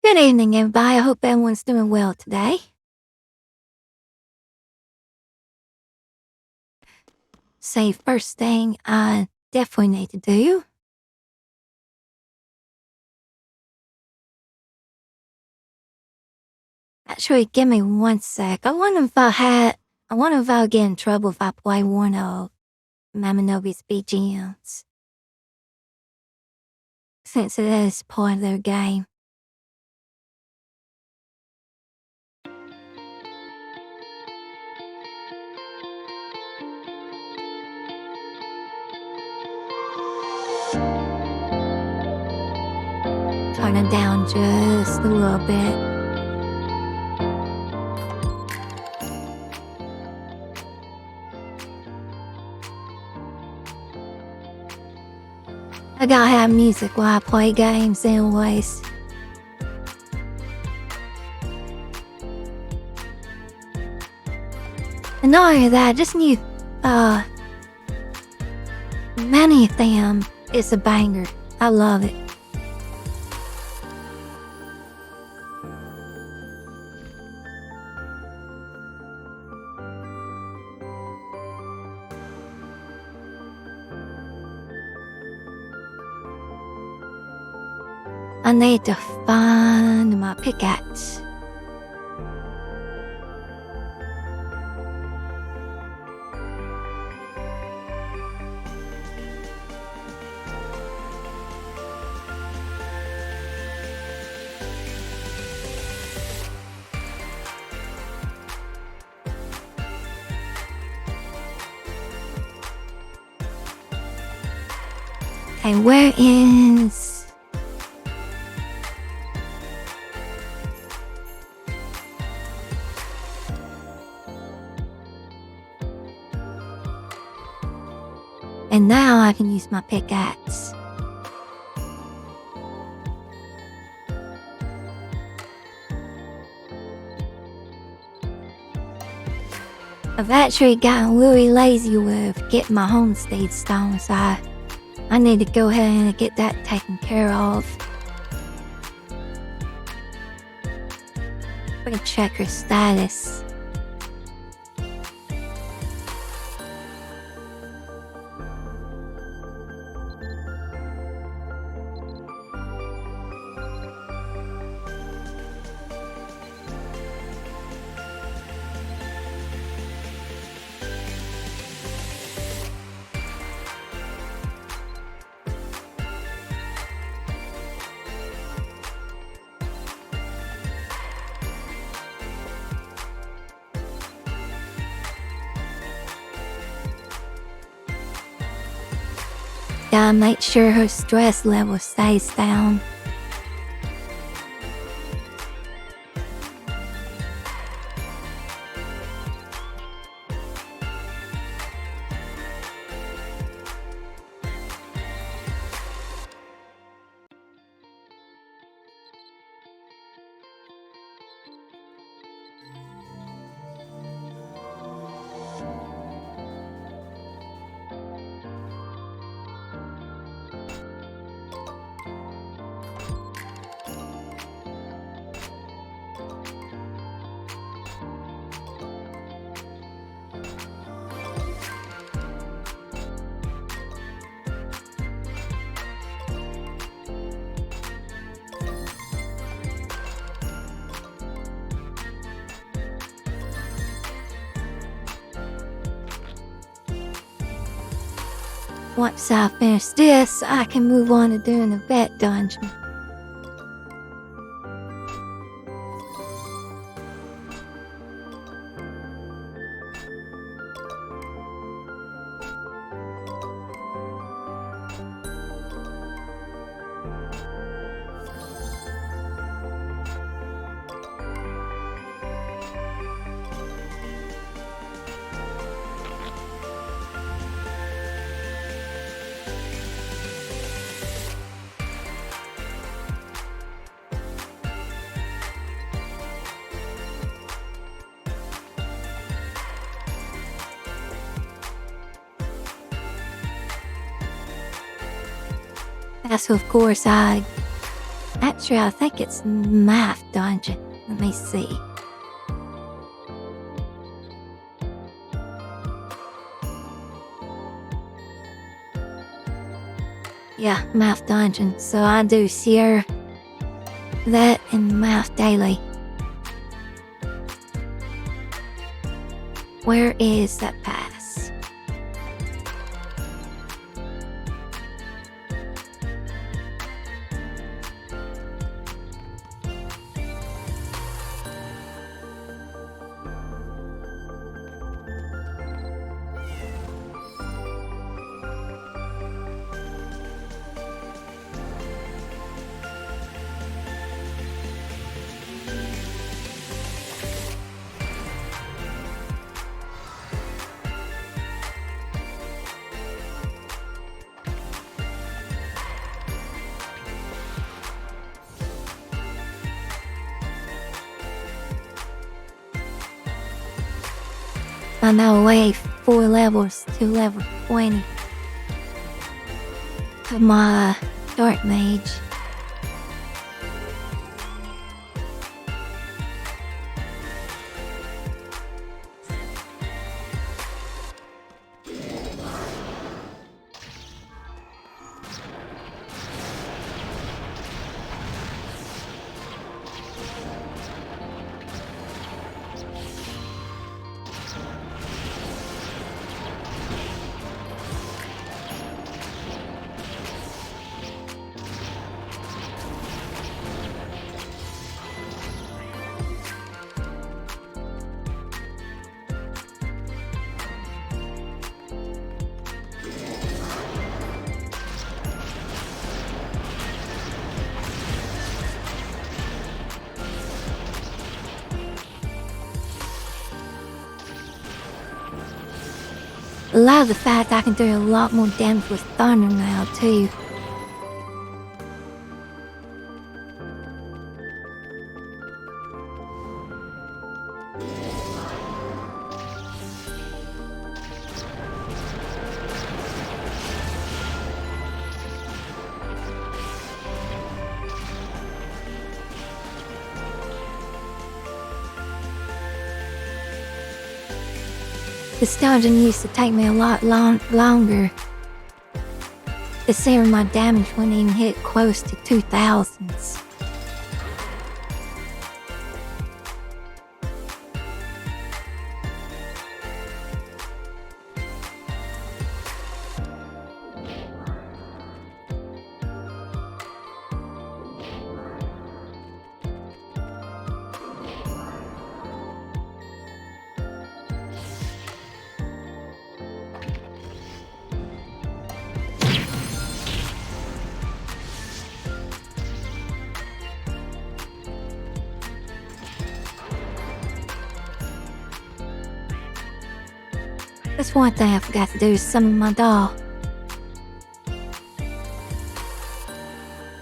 Good evening, everybody. I hope everyone's doing well today. Say, first thing I definitely need to do. Actually, give me one sec. I wonder if I'll get in trouble if I play one of Mamanobi's BGMs. Since it is part of their game. Turn it down just a little bit. I gotta have music while I play games anyways. And not only that, just new, many of them is a banger. I love it. I need to find my pickaxe. Okay, where is... And now I can use my pickaxe. I've actually gotten really lazy with getting my homestead stone, so I need to go ahead and get that taken care of. We can check her status. Gotta make sure her stress level stays down. Once I finish this, I can move on to doing the vet dungeon. That's of course I Actually, I think it's Math Dungeon. Let me see. Yeah, Math Dungeon. So I do share that in Math Daily. Where is that pass? I know way 4 levels to level 20 of my Dark Mage. I love the fact I can do a lot more damage with thunder now too. This dungeon used to take me a lot longer. Considering my damage wouldn't even hit close to 2000s. That's one thing I forgot to do is summon my doll.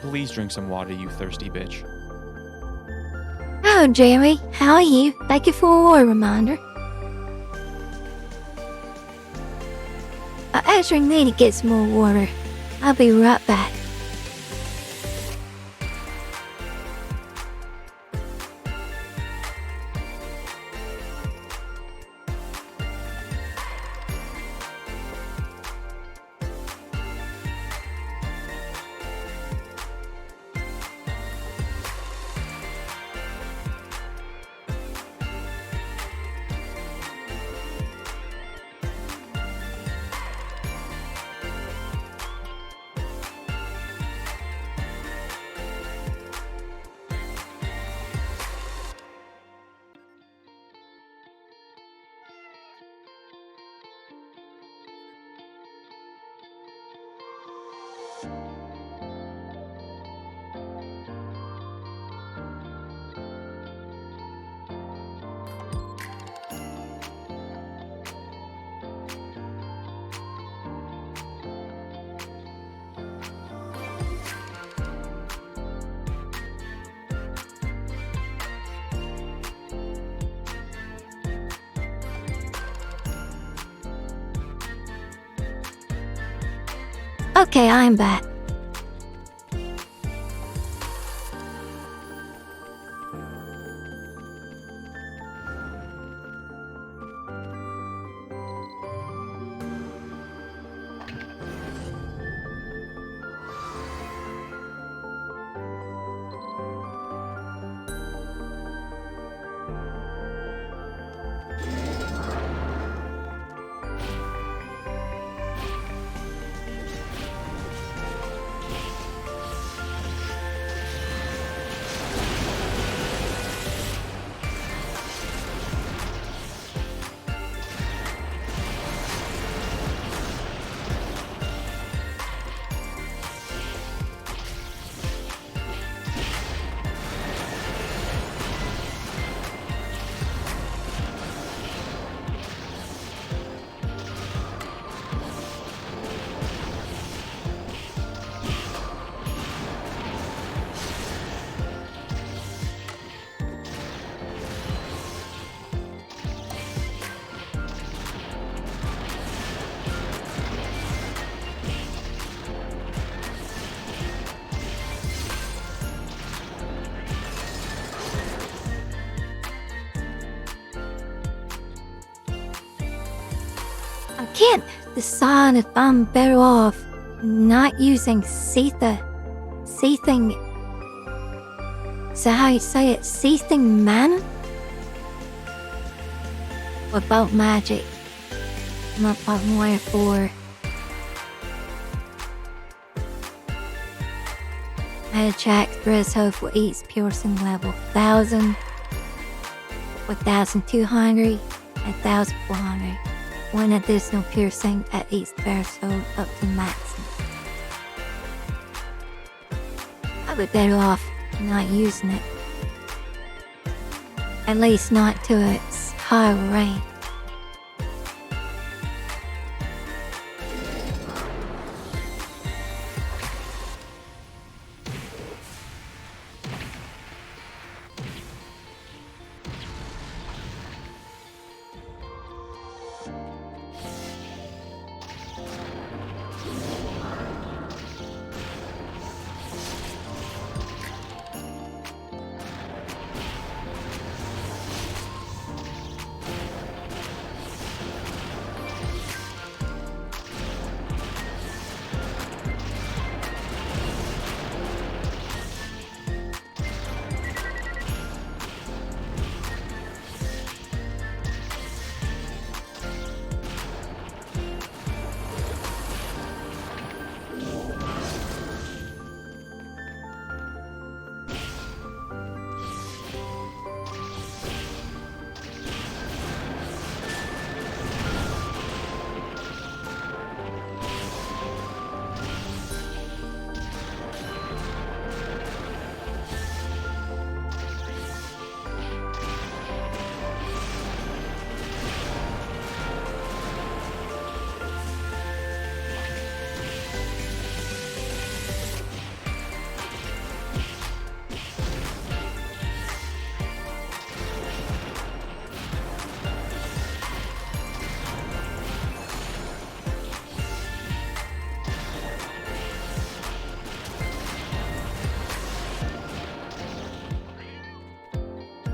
Please drink some water, you thirsty bitch. Oh, Jerry, how are you? Thank you for a war reminder. I actually need to get some more water. I'll be right back. Okay, I'm back. can't decide if I'm better off not using seething. Is that how you say it? Seething mana? Or about magic? Not about more for. Attack threshold for each piercing level 1000, 1200, and 1400. One additional piercing at each threshold up to maximum. I'd be better off not using it. At least not to its higher range.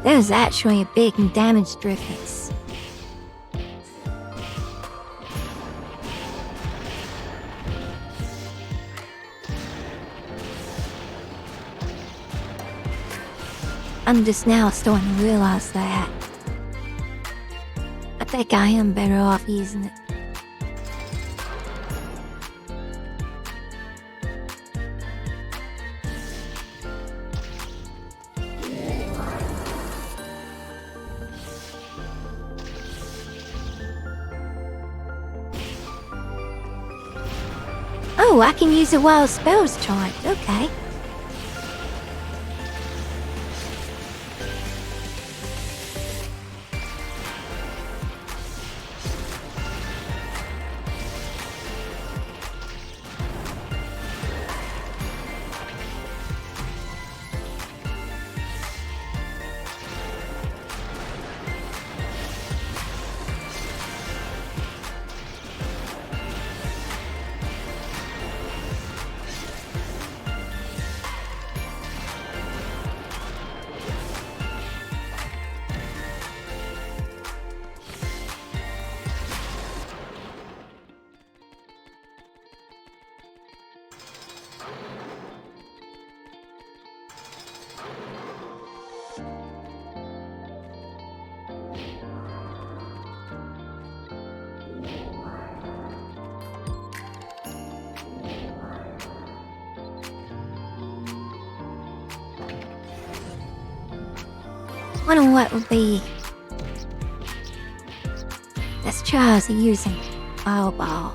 There's actually a big damage difference. I'm just now starting to realize that. I think I am better off using it. Oh, I can use it while spells charged. Okay. Wonder what would be. Let's try using Fireball.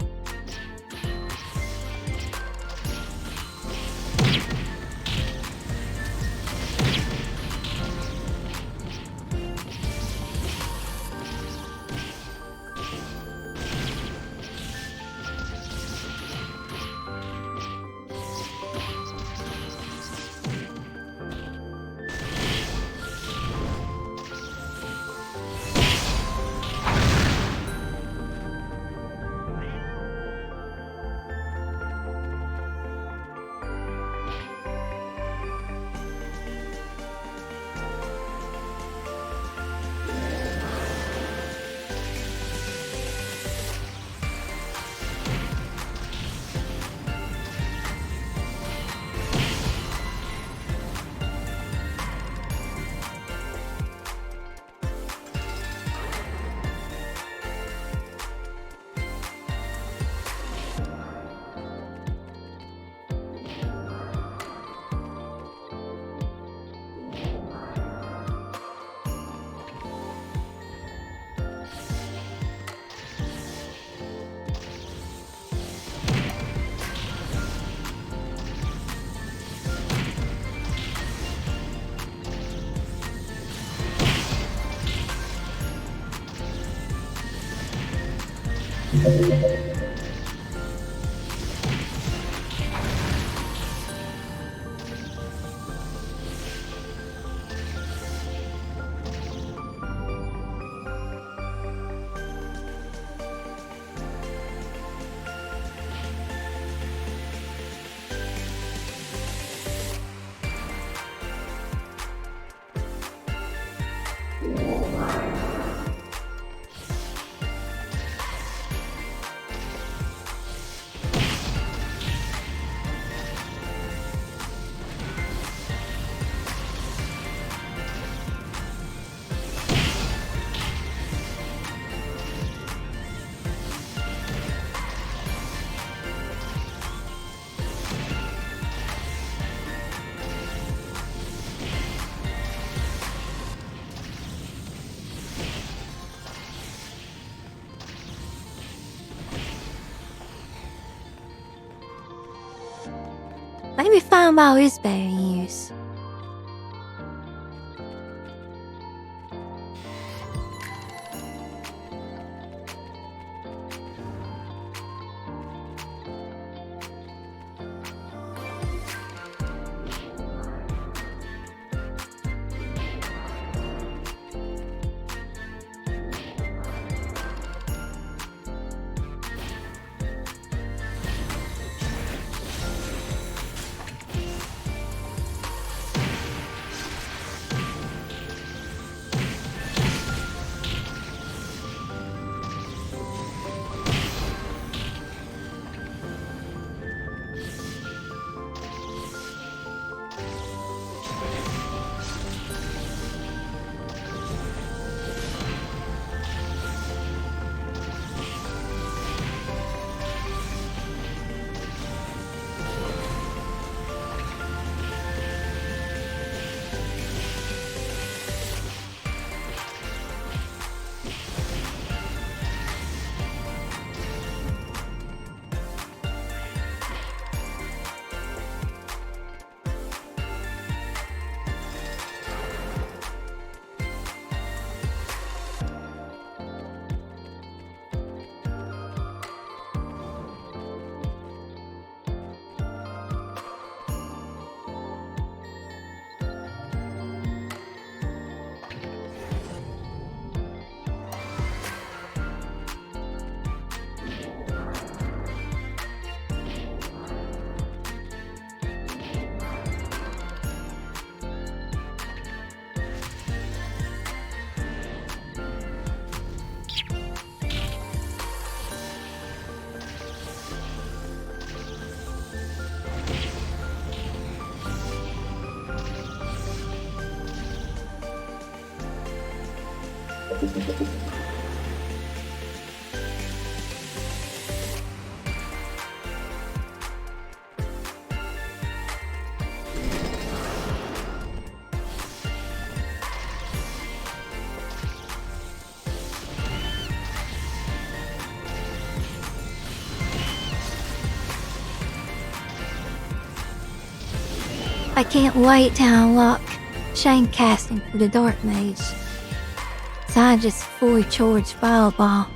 Maybe Fireball is better use. I can't wait to unlock chain casting for the Dark Mage. So I just fully charged Fireball.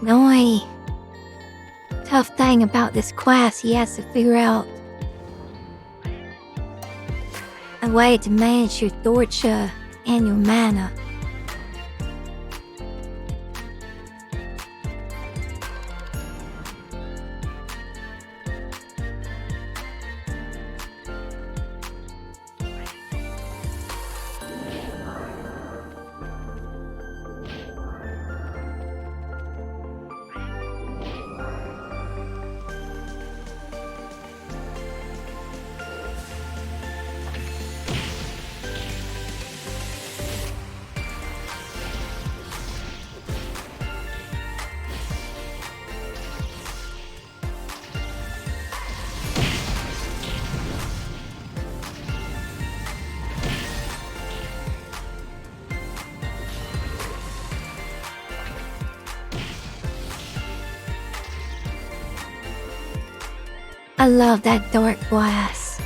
The only tough thing about this quest, he has to figure out a way to manage your torture and your mana. I love that dark glass.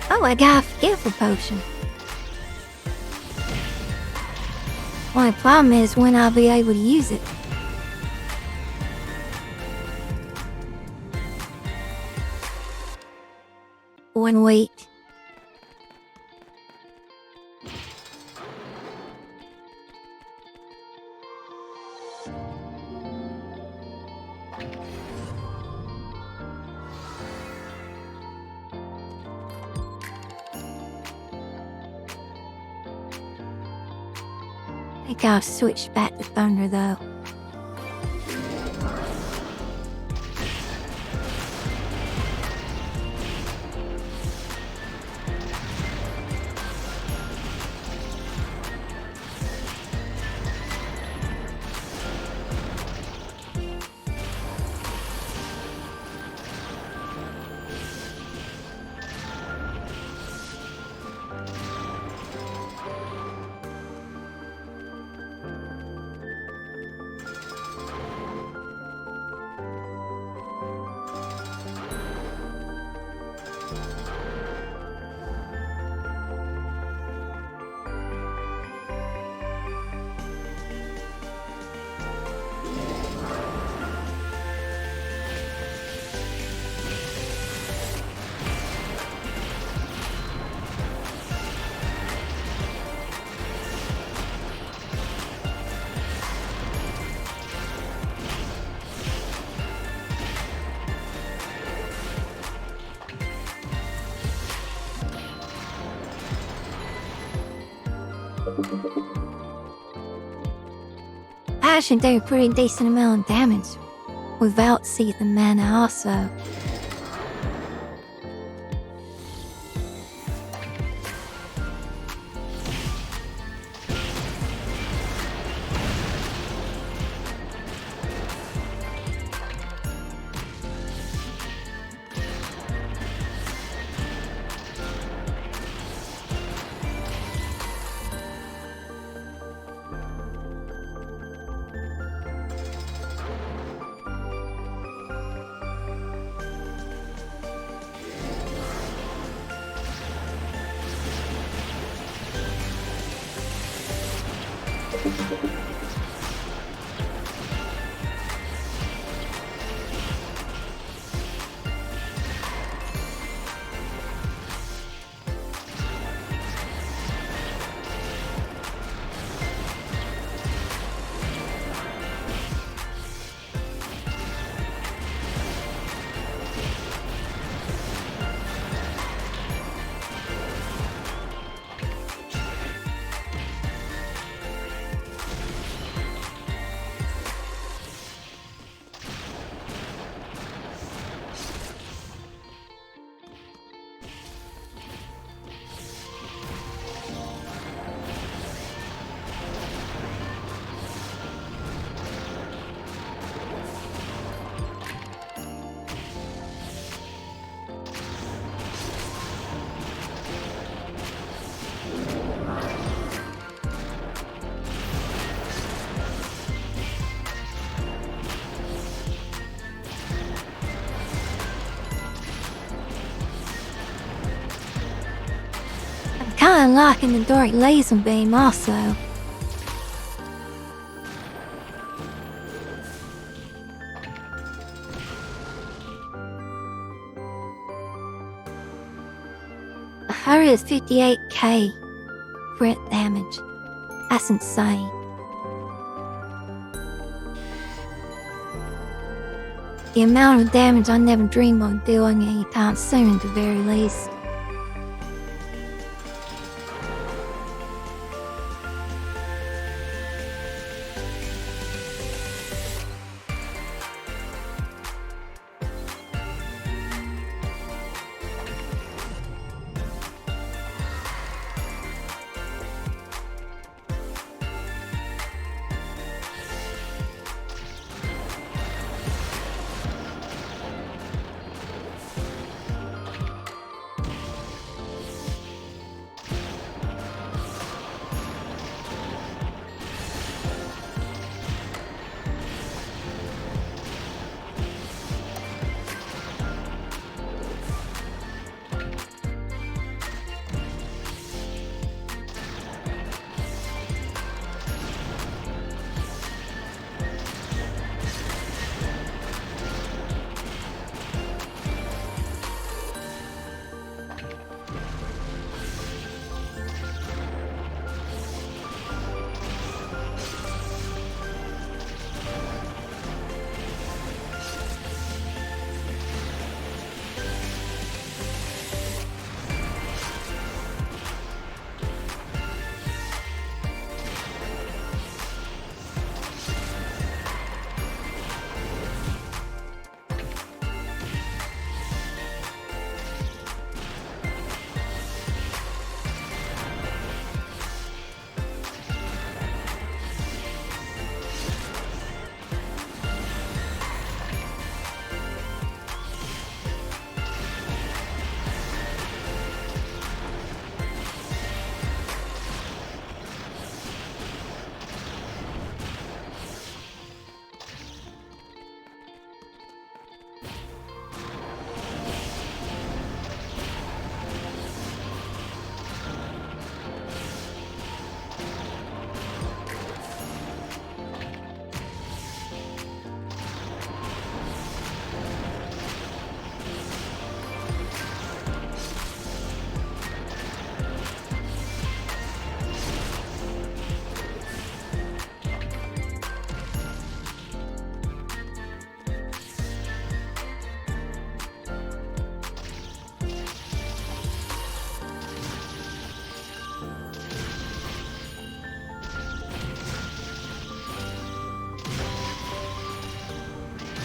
Oh, I got a forgetful potion. Only problem is when I'll be able to use it. One wait. I think I'll switch back to Thunder though. I actually do a pretty decent amount of damage without seething mana also. Kinda liking the dark laser beam also. Her is 58k crit damage. That's insane. The amount of damage I never dreamed of doing anytime soon at the very least.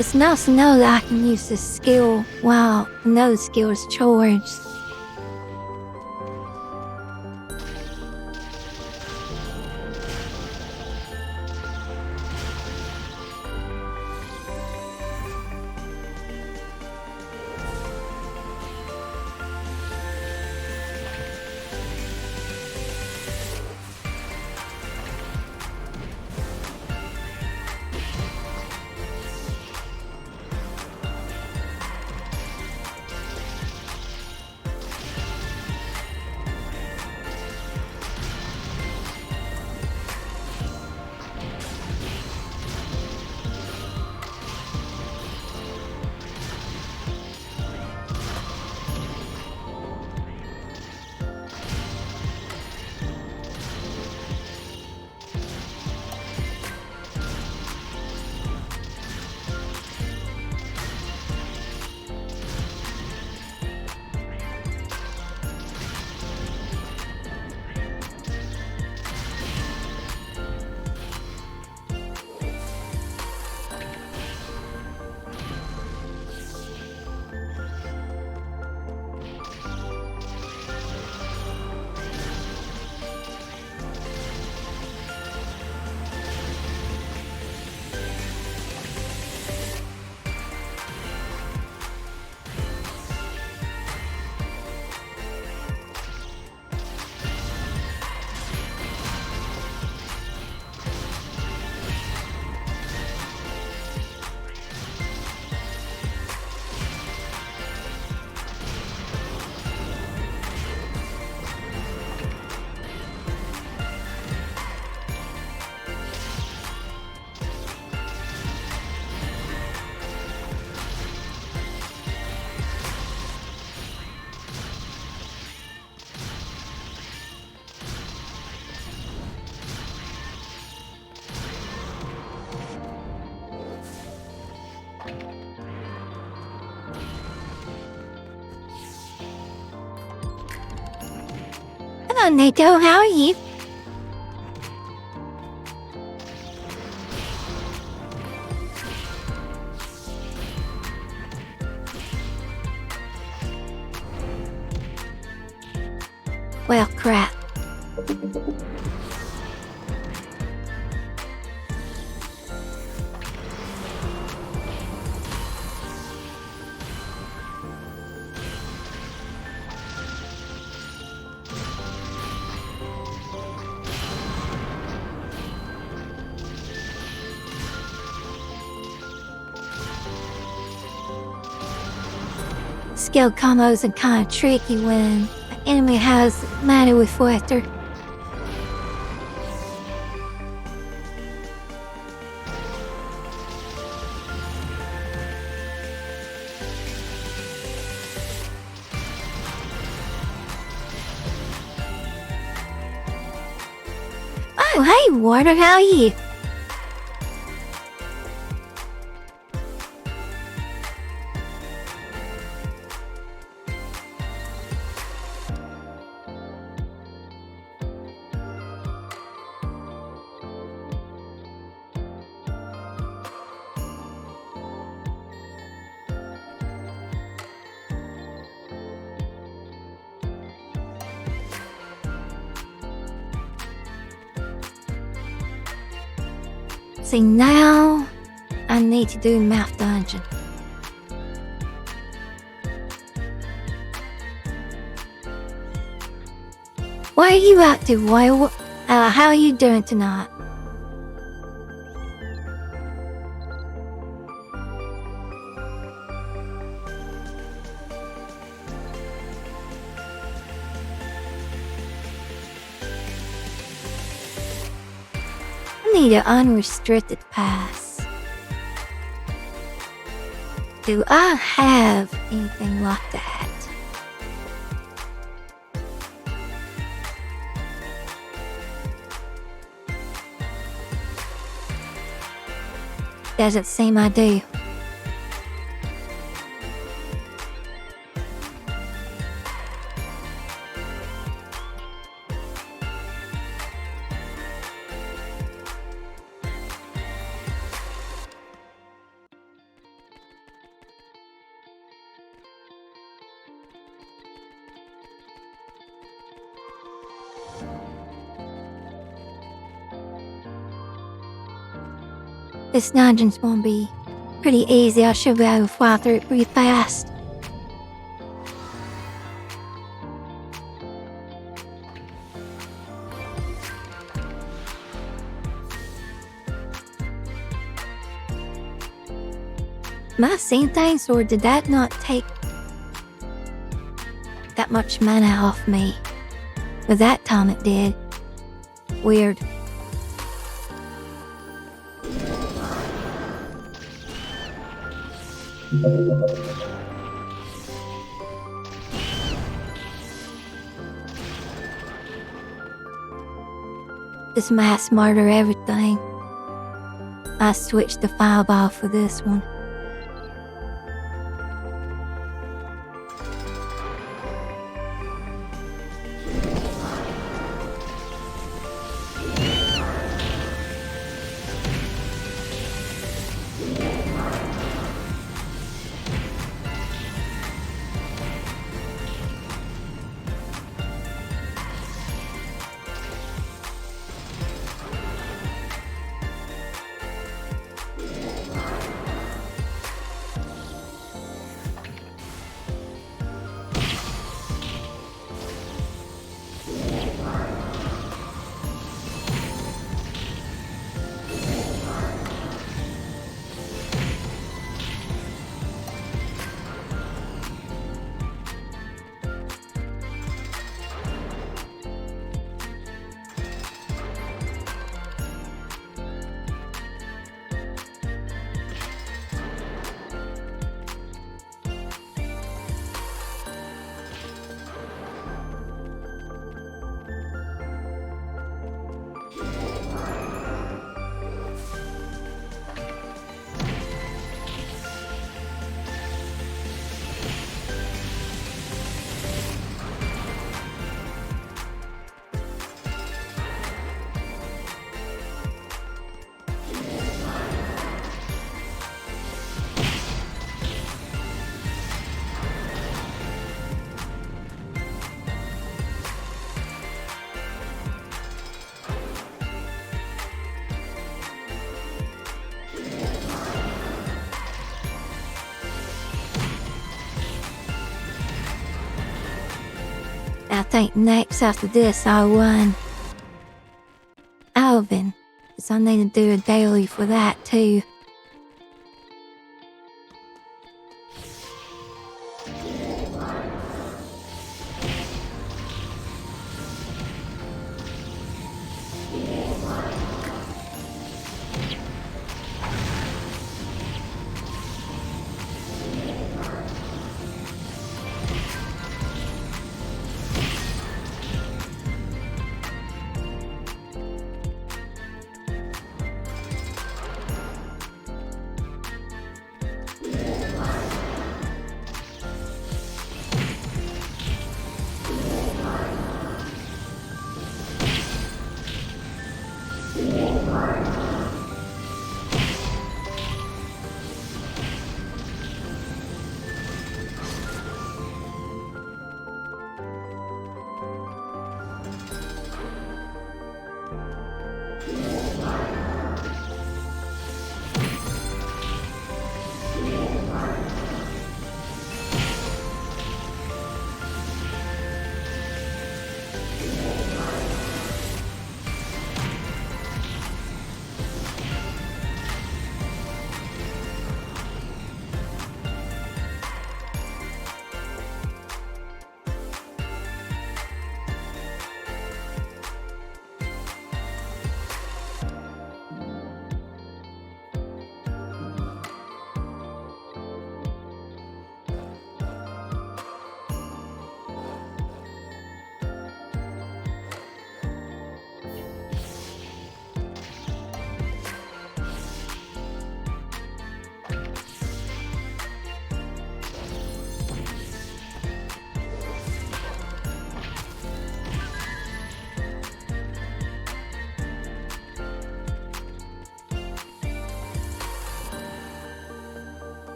It's nice to know that I can use this skill while another skill is charged. Hello, Nato. How are you? Well, crap. Skill combos are kind of tricky when the enemy has mana reflector. Oh, hey, Water, how are you? See, now I need to do Mouth Dungeon. What are you up to, Why? How are you doing tonight? I need an unrestricted pass. Do I have anything like that? Doesn't seem I do. This dungeon's gonna be pretty easy. I should be able to fly through it pretty fast. Am I seeing things, or did that not take that much mana off me? But that time it did. Weird. This mass murder everything. I switched the fireball for this one. I think next after this I'll run Alvin, because I need to do a daily for that too.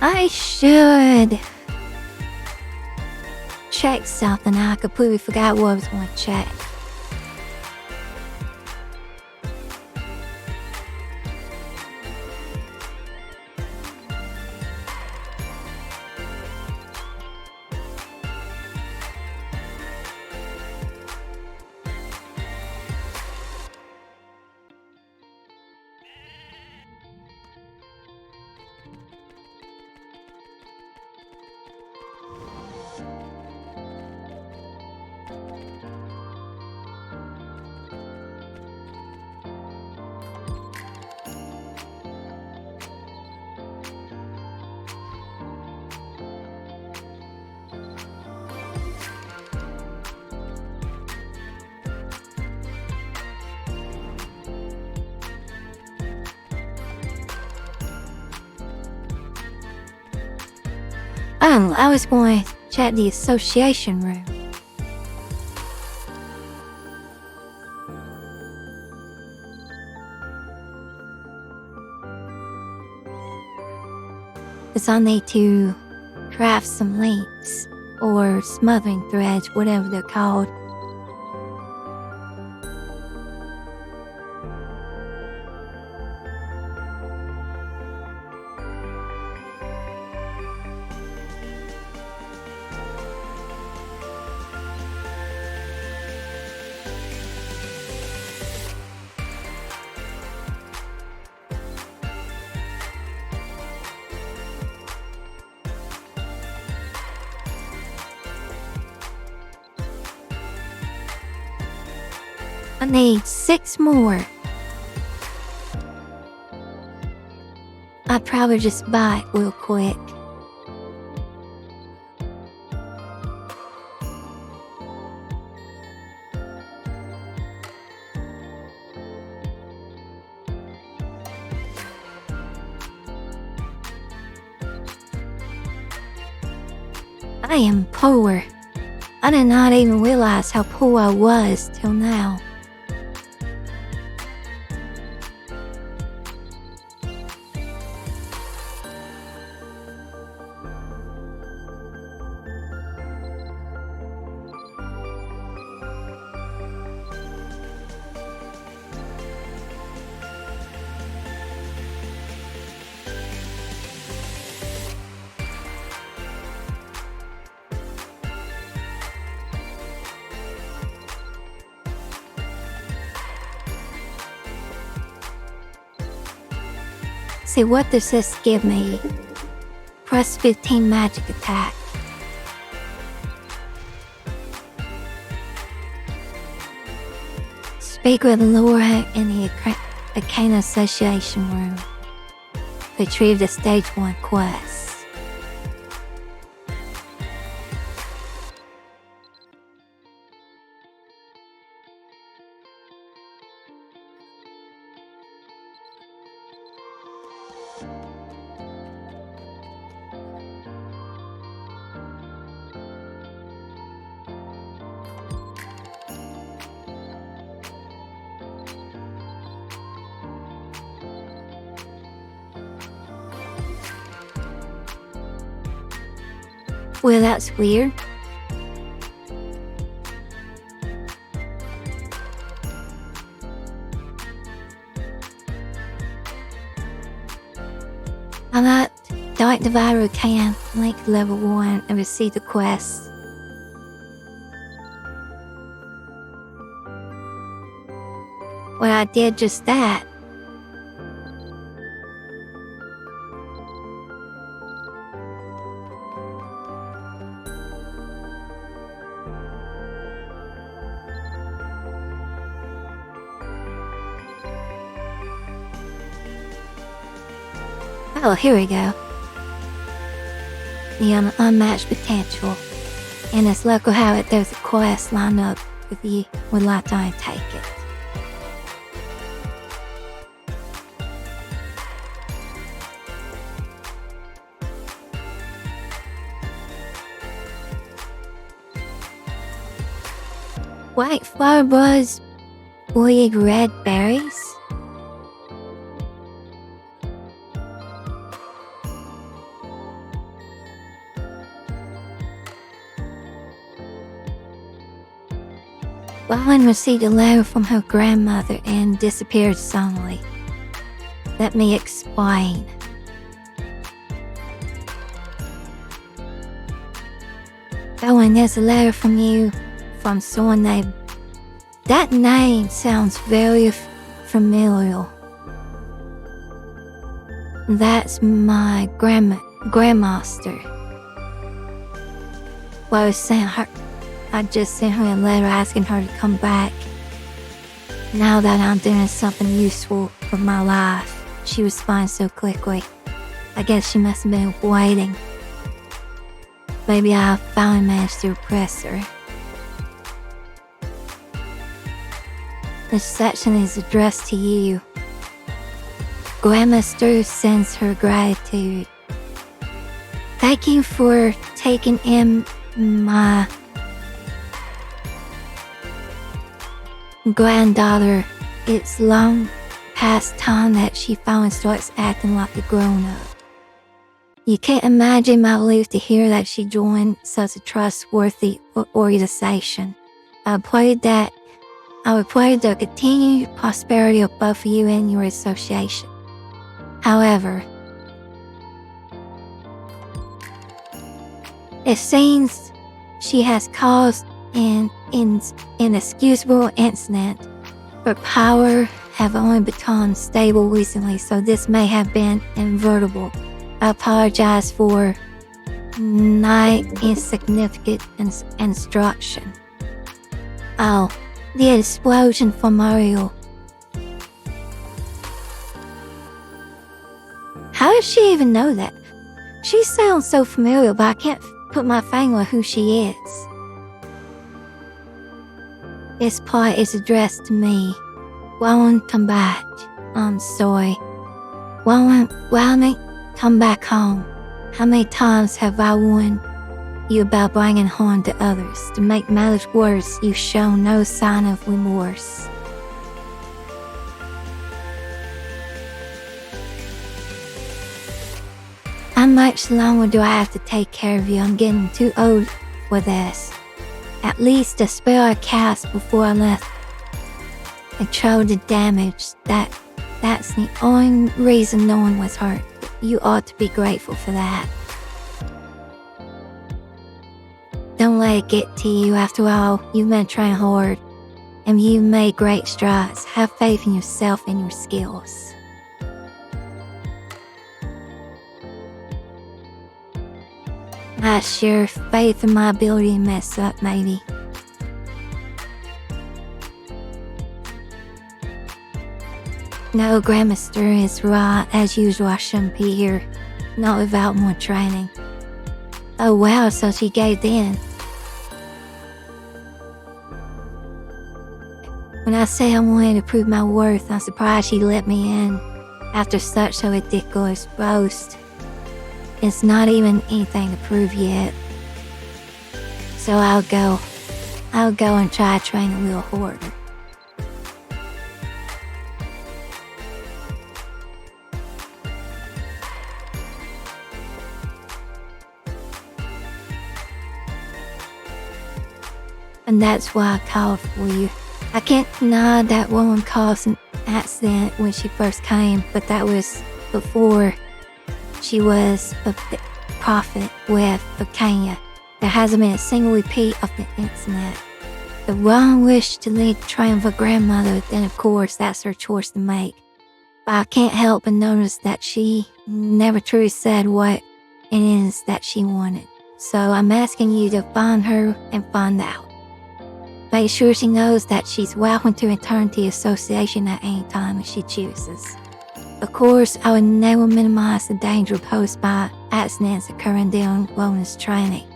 I should check something. I completely forgot what I was going to check. I was going to check the association room. Because I need to craft some links or smothering threads, whatever they're called. I need 6 more. I'd probably just buy it real quick. I am poor. I did not even realize how poor I was till now. See, what does this give me? Plus 15 magic attack. Speak with Laura in the Arcana Association room. Retrieve the Stage 1 quest. Well, that's weird. I got Dark Devourer can link level 1 and receive the quest. Well, I did just that. Oh, here we go. The unmatched potential. And it's local how it there's a quest lined up with you would like to take it. White firebuds, bleed red berries. Bowen received a letter from her grandmother and disappeared suddenly. Let me explain. Bowen, there's a letter from you from someone named... That name sounds very familiar. That's my grandmaster. Well, I just sent her a letter asking her to come back. Now that I'm doing something useful for my life, she responds so quickly. I guess she must have been waiting. Maybe I finally managed to impress her. This section is addressed to you. Grandmaster sends her gratitude. Thank you for taking in my granddaughter. It's long past time that she finally starts acting like a grown-up. You can't imagine my relief to hear that she joined such a trustworthy organization. I pray the continued prosperity of both of you and your association. However, it seems she has caused an inexcusable incident. Her power have only become stable recently, so this may have been inevitable. I apologize for my insignificant instruction. Oh, the explosion from Mario. How does she even know that? She sounds so familiar, but I can't put my finger on who she is. This part is addressed to me. Won't come back. I'm sorry. Won't come back home. How many times have I warned you about bringing harm to others? To make matters worse, you show no sign of remorse. How much longer do I have to take care of you? I'm getting too old for this. At least a spell I cast before I left. Control the damage. That's the only reason no one was hurt. You ought to be grateful for that. Don't let it get to you. After all, you've been trying hard, and you've made great strides. Have faith in yourself and your skills. I share faith in my ability to mess up, maybe. No, Grandmaster is right. As usual, I shouldn't be here. Not without more training. Oh wow, so she gave in. When I say I wanted to prove my worth, I'm surprised she let me in. After such a ridiculous boast. It's not even anything to prove yet. So I'll go and try to train a little harder. And that's why I called for you. I can't deny that woman caused an accident when she first came, but that was before she was a prophet with Kenya. There hasn't been a single repeat of the incident. The wrong wish to lead the train of her grandmother, then of course that's her choice to make. But I can't help but notice that she never truly said what it is that she wanted. So I'm asking you to find her and find out. Make sure she knows that she's welcome to return to the association at any time if she chooses. Of course, I would never minimize the danger posed by accidents occurring during wellness training.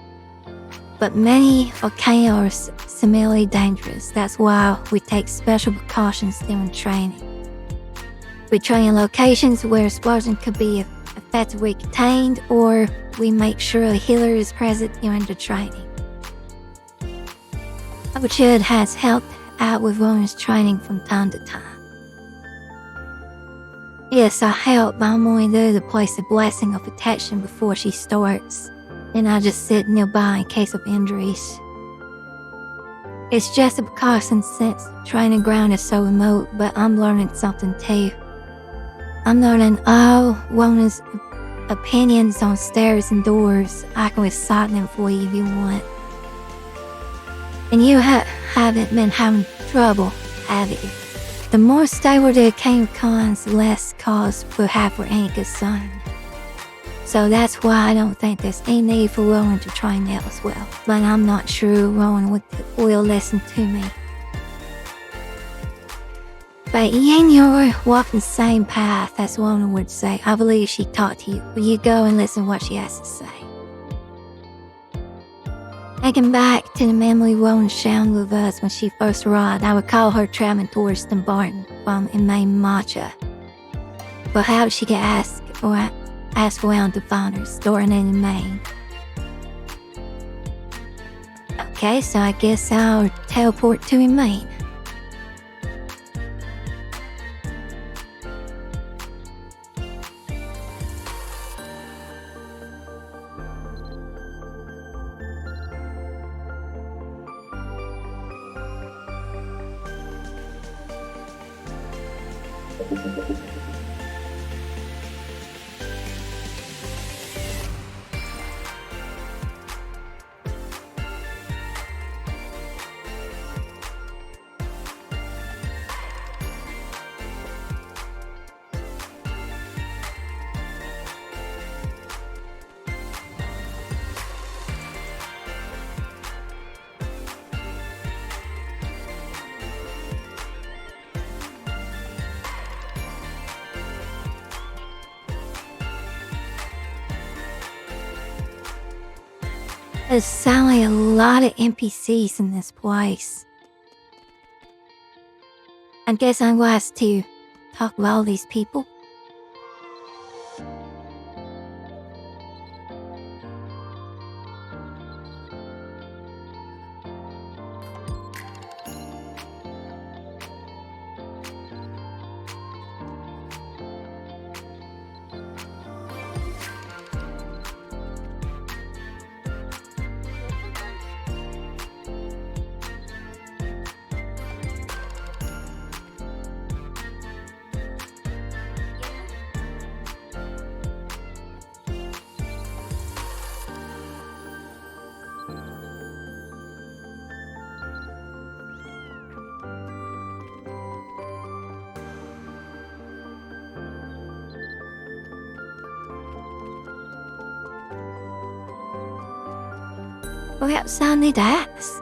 But many of Kenya are similarly dangerous. That's why we take special precautions during training. We train in locations where explosion could be effectively contained, or we make sure a healer is present during the training. Richard has helped out with wellness training from time to time. Yes, I help, but I'm only there to place a blessing of protection before she starts, and I just sit nearby in case of injuries. It's just because since training ground is so remote, but I'm learning something too. I'm learning all women's opinions on stairs and doors. I can recite them for you if you want. And you haven't been having trouble, have you? The more stable the king becomes, the less cause for have for any concern. So that's why I don't think there's any need for Rowan to train elsewhere. But I'm not sure Rowan will listen to me. But Yen, you're walking the same path as Rowan would say. I believe she talked to you. Will you go and listen to what she has to say? Taking back to the memory Rowan shared with us when she first arrived, I recall her traveling towards Dumbarton from Main Matcha. Perhaps she could ask around to find her storing in Maine. Okay, so I guess I'll teleport to Maine. There's sadly a lot of NPCs in this place. I guess I'm wise to talk about all these people. Perhaps I need to ask.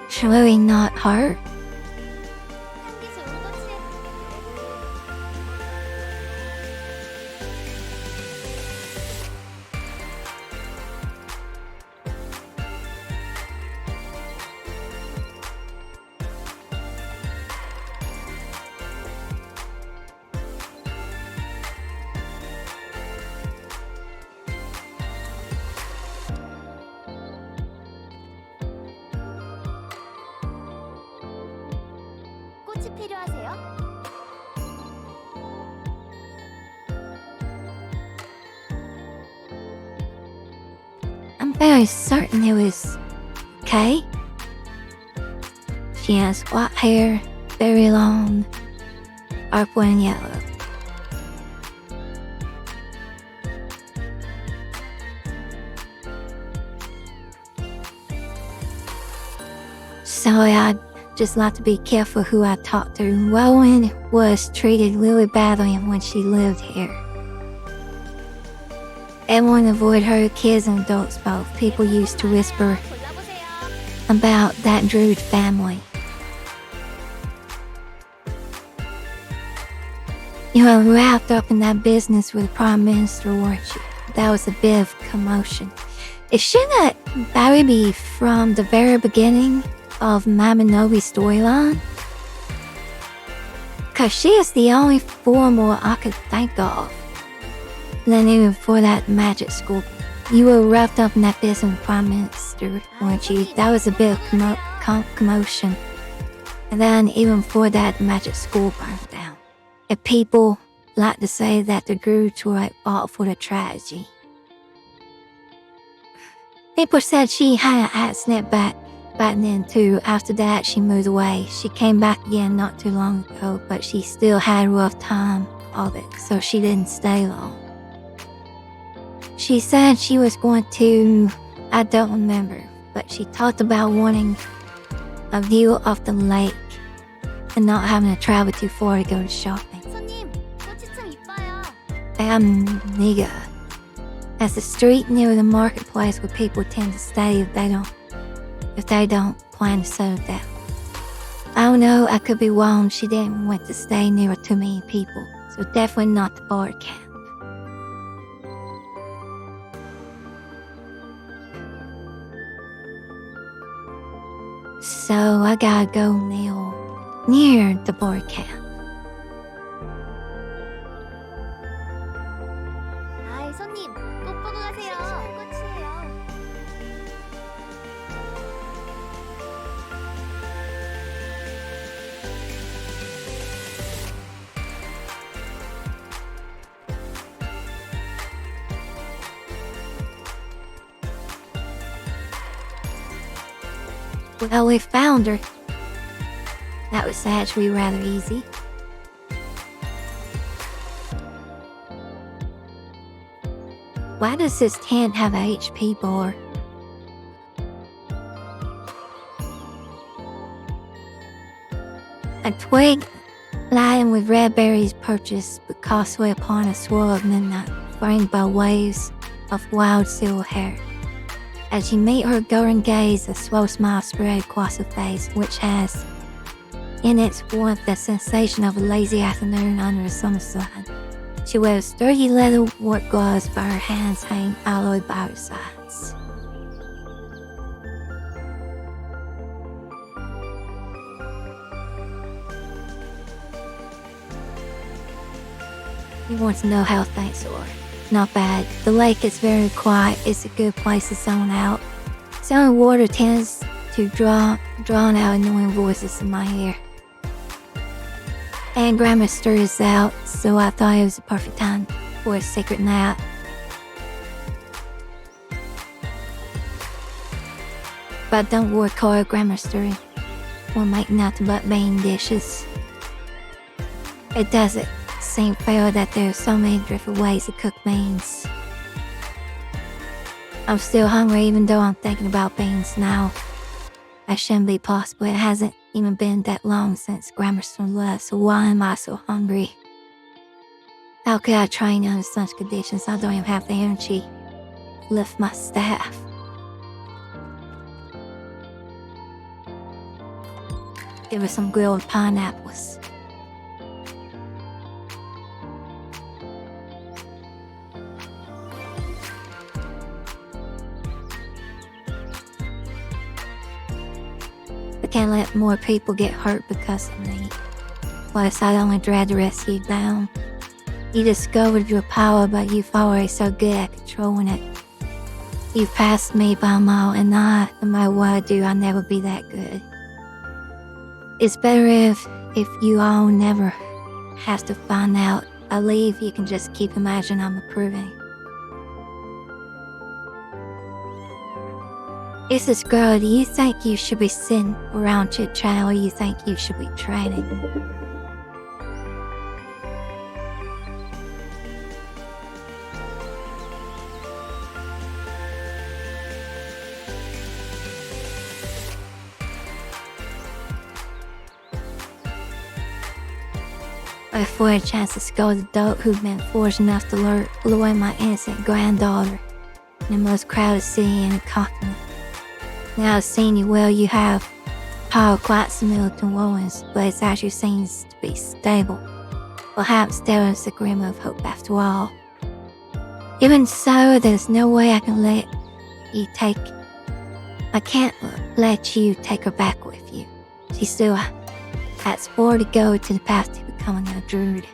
Surely not her. 꽃이 필요하세요? I'm very certain it was Kay. She has white hair, very long, purple and yellow. So I'd just like to be careful who I talk to. Rowan was treated really badly when she lived here. Everyone avoided her, kids and adults both. People used to whisper 골라보세요. about that Druid family. You were wrapped up in that business with the Prime Minister, weren't you? That was a bit of commotion. It shouldn't Barry be from the very beginning of Maminobi's storyline? Cause she is the only former I could think of. Then even before that magic school, you were wrapped up in that business with Prime Minister, weren't you? That was a bit of commotion. And then even before that, magic school burned down. And people like to say that the Druids were at fault for the tragedy. People said she had an accident back then too. After that, she moved away. She came back again not too long ago, but she still had a rough time of it, so she didn't stay long. She said she was going to, I don't remember, but she talked about wanting a view of the lake and not having to travel too far to go to shopping. 손님, 꽃이 참 이뻐요. Nigga. That's the street near the marketplace where people tend to stay if they don't plan to settle down. I don't know, I could be wrong. She didn't want to stay near too many people, so definitely not the bar camp. So I gotta go kneel near the bar camp. 아이, 손님, 꽃 보고 가세요. 싱싱한 꽃이에요. Well, we found her. That was actually rather easy. Why does this tent have a HP bar? A twig laden with red berries purchased but costly upon a swirl of midnight, framed by waves of wild silver hair. As you meet her golden gaze, a slow smile spread across her face, which has in its warmth the sensation of a lazy afternoon under a summer sun. She wears sturdy leather work gloves, but her hands hang alloyed by her sides. You want to know how things are. Not bad. The lake is very quiet. It's a good place to zone out. Sound water tends to drown out annoying voices in my ear. And Grandma is out, so I thought it was the perfect time for a secret nap. But don't work hard, Grandma Sturry. We'll make nothing but bean dishes. It doesn't seem fair that there are so many different ways to cook beans. I'm still hungry even though I'm thinking about beans now. That shouldn't be possible. It hasn't even been that long since Gramerson left, so why am I so hungry? How could I train under such conditions? I don't even have the energy to lift my staff. Give her some grilled pineapples. I can't let more people get hurt because of me. Plus, I'd only drag the rest of you down. You discovered your power, but you've already so good at controlling it. You've passed me by a mile, and no matter what I do, I'll never be that good. It's better if you all never have to find out. I leave, you can just keep imagining I'm improving. It's this girl, do you think you should be sitting around chit-chatting, or you think you should be training? I afford a chance to scold the dope who've been fortunate enough to lure away my innocent granddaughter in the most crowded city in the continent. Now I've seen you well, you have power quite similar to Warren's, but it actually seems to be stable. Perhaps there is a glimmer of hope after all. Even so, there's no way I can I can't let you take her back with you. She still has far to go to the path to becoming a druid.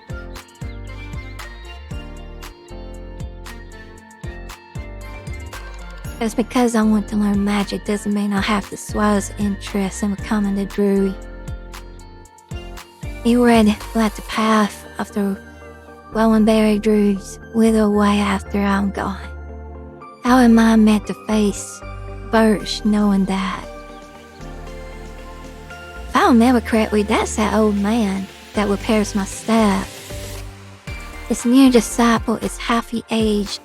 Just because I want to learn magic doesn't mean I have to swallow interest in becoming a druid. You already let the path of the Wellenberry druids wither away after I'm gone. How am I meant to face first, knowing that. If I remember correctly, that's that old man that repairs my staff. This new disciple is half aged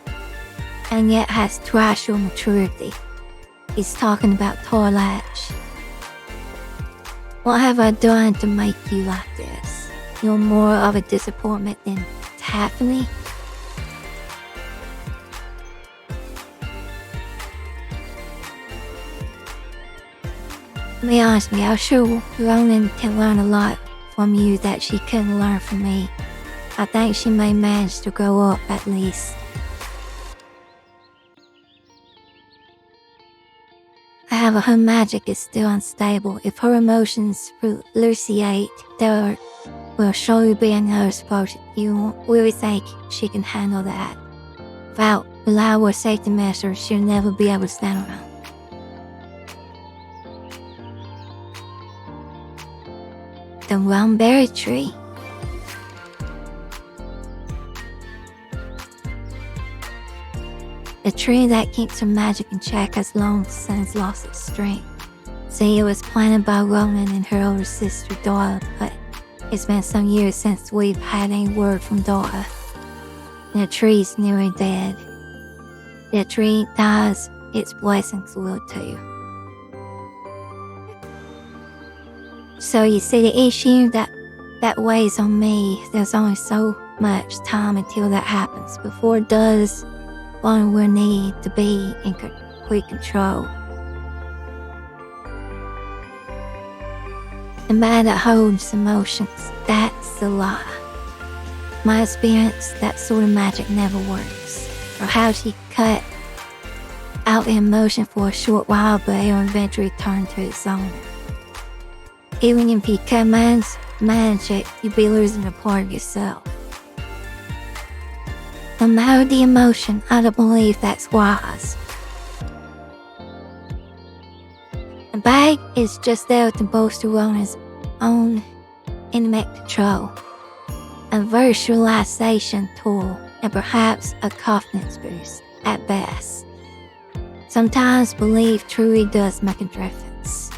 and yet has threshold maturity. He's talking about Torlatch. What have I done to make you like this? You're more of a disappointment than Taffany? To be honest with you, I'm sure Ronan can learn a lot from you that she couldn't learn from me. I think she may manage to grow up at least. However, her magic is still unstable. If her emotions hallucinate, there will surely be another spot. You really think she can handle that? Without reliable safety measures, she'll never be able to stand around. The Rumberry tree. The tree that keeps her magic in check has long since lost its strength. See, it was planted by Ronan and her older sister Dora, but it's been some years since we've had any word from Dora. And the tree's nearly dead. The tree dies, its blessings will too. So you see, the issue that weighs on me, there's only so much time until that happens. Before it does, one will need to be in complete control. The man that holds emotions, that's a lie. My experience, that sort of magic never works. Or how she cut out the emotion for a short while, but it'll eventually turn to its own. Even if you can manage it, you'll be losing a part of yourself. No matter the emotion, I don't believe that's wise. The bag is just there to bolster Ronan's own intimate control, a virtualization tool, and perhaps a confidence boost at best. Sometimes belief truly does make a difference.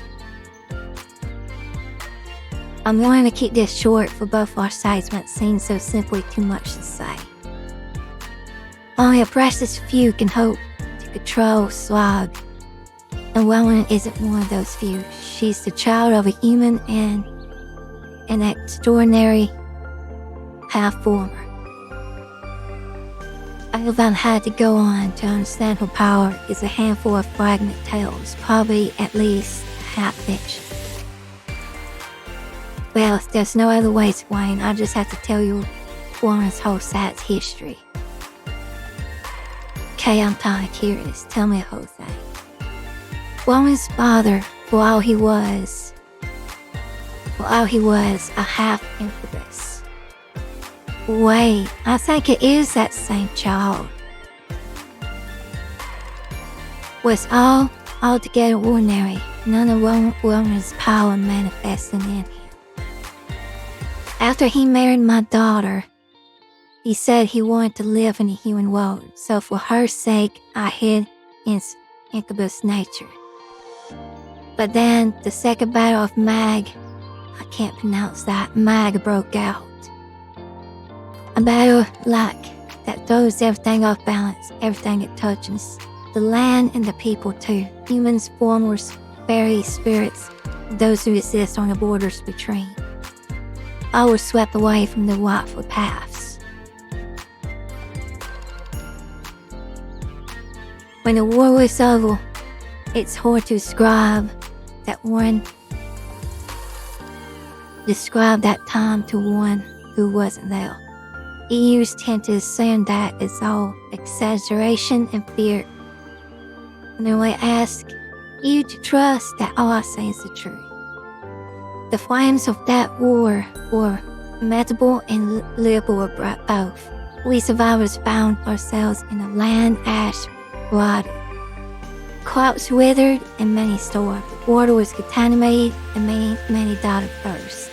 I'm going to keep this short for both our sides, but it seems so simply too much to say. Only a precious few can hope to control Slug, and Rowan isn't one of those few. She's the child of a human and an extraordinary half-former. I have had to go on to understand her power is a handful of fragment tales, probably at least half-inch. Well, there's no other way to explain. I just have to tell you Warren's whole sad history. Okay, I'm tired of hearing this. Tell me the whole thing. Warren's father, for all he was a half-incubus. Wait, I think it is that same child. Was altogether ordinary. None of Warren's power manifested in him. After he married my daughter, he said he wanted to live in the human world, so for her sake, I hid his incubus nature. But then, the second battle of Mag, I can't pronounce that, Mag broke out. A battle like that throws everything off balance, everything it touches. The land and the people too. Humans, formers, fairies, spirits, those who exist on the borders between. All were swept away from the rightful paths. When the war was over, it's hard to describe that time to one who wasn't there. He used tend to assume that it's all exaggeration and fear. And then I ask you to trust that all I say is the truth. The flames of that war were meditable and livable both. We survivors found ourselves in a land ash rotted. Crops withered and many starved. Water was contaminated and many died of thirst.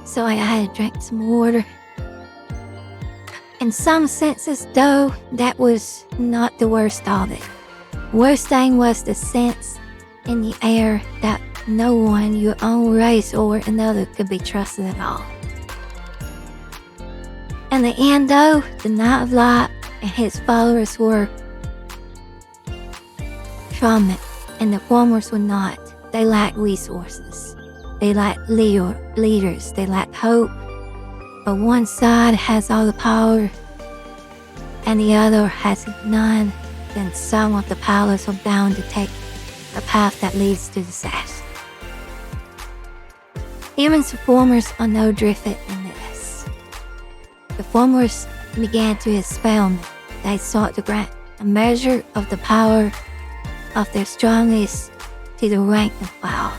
so I had to drink some water. In some senses, though, that was not the worst of it. Worst thing was the sense in the air that no one, your own race or another, could be trusted at all. In the end, though, the Knight of Light and his followers were from it, and the formers were not. They lacked resources. They lacked leaders. They lacked hope. But one side has all the power, and the other has none. Then some of the powerless are bound to take a path that leads to disaster. Even the formers are no different in this. The formers began to expel me. They sought to grant a measure of the power of their strongest to the rank and file.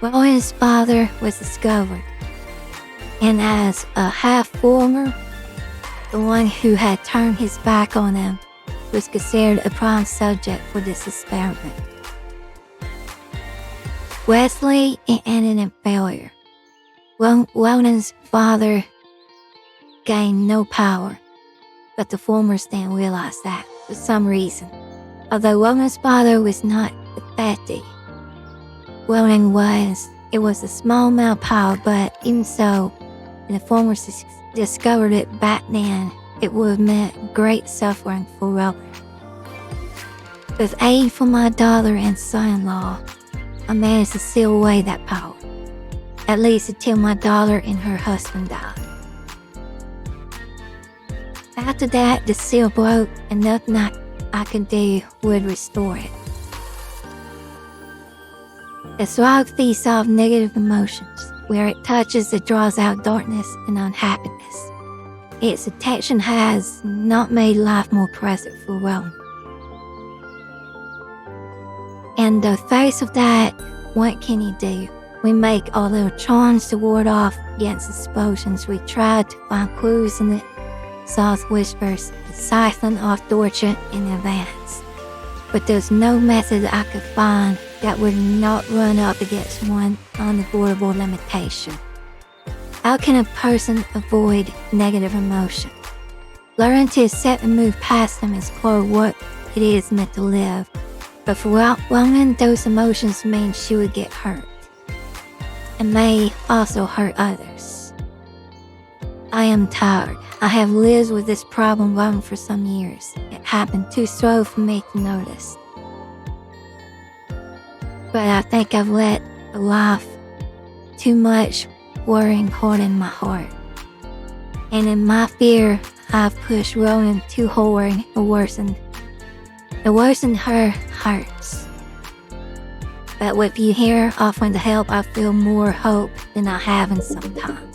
Rowan's father was discovered, and as a half-former, the one who had turned his back on them was considered a prime subject for this experiment. Wesley ended in failure. Rowan's father gained no power, but the formers didn't realize that for some reason. Although Rowan's father was not pathetic, Rowan was. It was a small amount of power, but even so, when the formers discovered it back then, it would have meant great suffering for Rowan. With aid from my daughter and son-in-law, I managed to seal away that power, at least until my daughter and her husband died. After that, the seal broke, and nothing I could do would restore it. The swag feeds off negative emotions. Where it touches, it draws out darkness and unhappiness. Its attention has not made life more present for Rowan. In the face of that, what can you do? We make our little charms to ward off against explosions. We try to find clues in the soft whispers and siphon off torture in advance. But there's no method I could find that would not run up against one unavoidable limitation. How can a person avoid negative emotion? Learn to accept and move past them is part of what it is meant to live. But for Rowan, those emotions mean she would get hurt, and may also hurt others. I am tired. I have lived with this problem running for some years. It happened too slow for me to notice. But I think I've let life too much worrying harden my heart. And in my fear, I've pushed Rowan too hard and worsened. The worsen her hurts. But with you here offering to help, I feel more hope than I have in some time.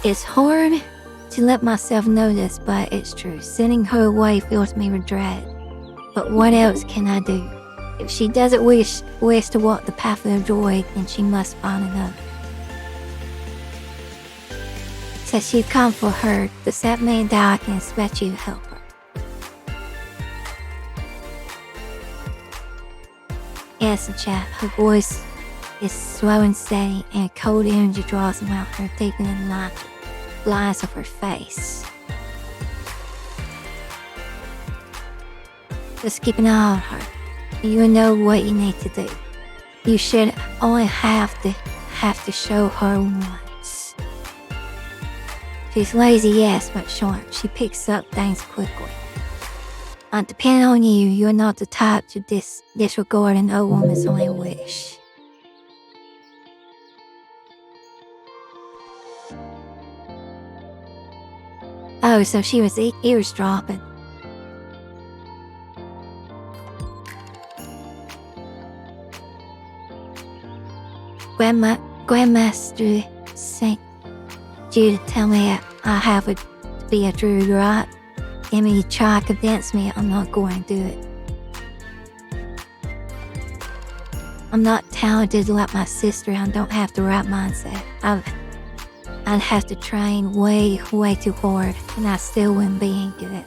It's hard to let myself know this, but it's true. Sending her away fills me with dread. But what else can I do? If she doesn't wish to walk the path of joy, then she must find another. Says she'd come for her. Does that mean that I can expect you to help her? Yes, and chat. Her voice is slow and steady, and a cold energy draws around her, deepening the lines of her face. Just keep an eye on her. You know what you need to do. You should only have to show her once. She's lazy, yes, but sharp. She picks up things quickly. I depend on you. You're not the type to disregard an old woman's only wish. Oh, so she was eavesdropping. Grandmaster sent you to tell me I have to be a druid, right? And you try to convince me I'm not going to do it. I'm not talented like my sister. I don't have the right mindset. I'd have to train way too hard, and I still wouldn't be any good.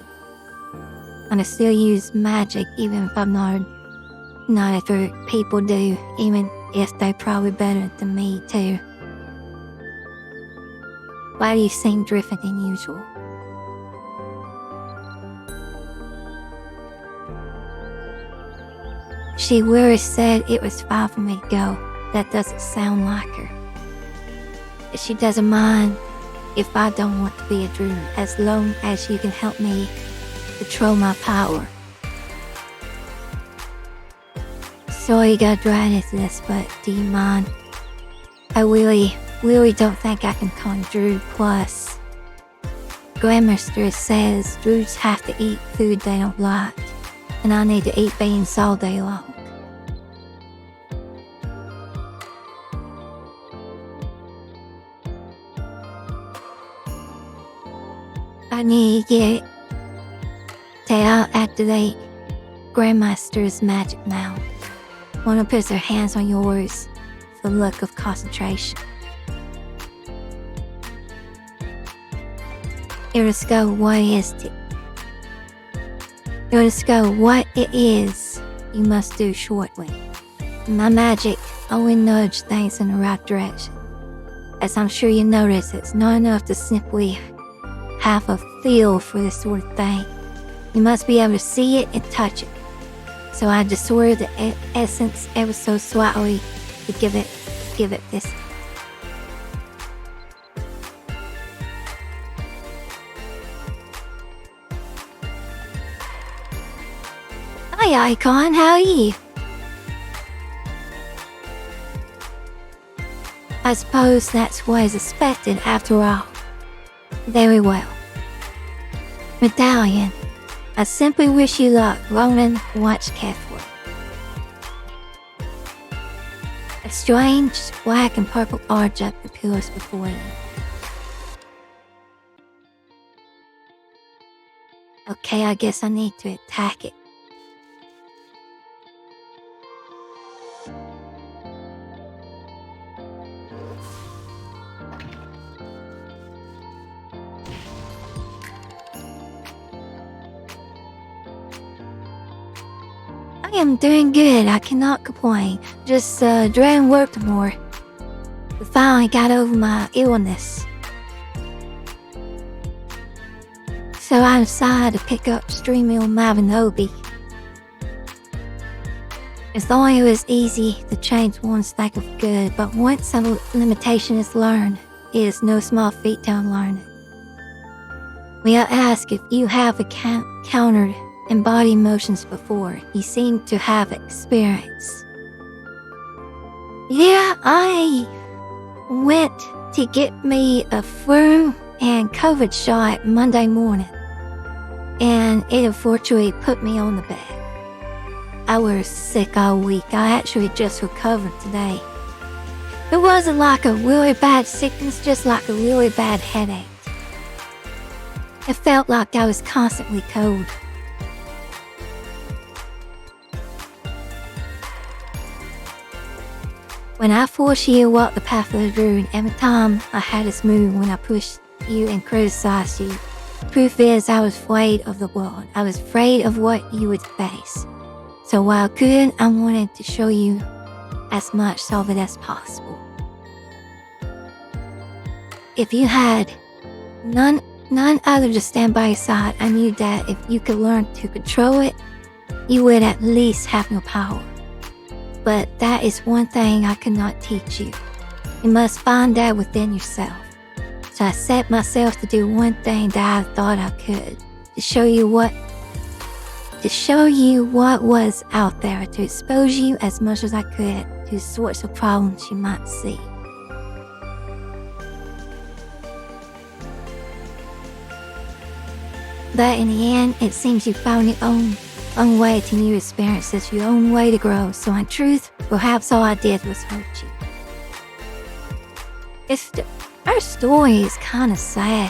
And I still use magic even if I'm not a druid. People do, even Yes, they're probably better than me, too. Why do you seem different than usual? She really said it was fine for me to go. That doesn't sound like her. She doesn't mind if I don't want to be a druid, as long as you can help me control my power. Sorry you got dragged into this, but do you mind? I really don't think I can call you druid. Plus, Grandmaster says druids have to eat food they don't like, and I need to eat beans all day long. I need to get to activate Grandmaster's magic now. Wanna put her hands on yours for the look of concentration. Here let's go, what is it? Here let's go, what it is you must do shortly. My magic only nudge things in the right direction. As I'm sure you notice, it's not enough to simply have a feel for this sort of thing. You must be able to see it and touch it. So I disordered the essence ever so slightly to give it this. Hi Icon, how are you? I suppose that's what is expected after all. Very well. Medallion. I simply wish you luck. Ronan, watch carefully. A strange black and purple object appears before you. Okay, I guess I need to attack it. I am doing good, I cannot complain. Just dreading work tomorrow. I finally got over my illness. So I decided to pick up streaming on Mavinobi. It's only it was easy to change one's think of good, but once a limitation is learned, it is no small feat to unlearn it. May I ask if you have encountered embodied emotions before? You seem to have experience. Yeah, I went to get me a flu and COVID shot Monday morning, and it unfortunately put me on the bed. I was sick all week. I actually just recovered today. It wasn't like a really bad sickness, just like a really bad headache. It felt like I was constantly cold. When I forced you to walk the path of the druid, every time I had this mood when I pushed you and criticized you. Proof is I was afraid of the world. I was afraid of what you would face. So while I couldn't, I wanted to show you as much of it as possible. If you had none other to stand by your side, I knew that if you could learn to control it, you would at least have no power. But that is one thing I could not teach you. You must find that within yourself. So I set myself to do one thing that I thought I could, to show you what was out there, to expose you as much as I could to the sorts of problems you might see. But in the end, it seems you found your own way to new experiences, your own way to grow. So in truth, perhaps all I did was hurt you. Our story is kind of sad.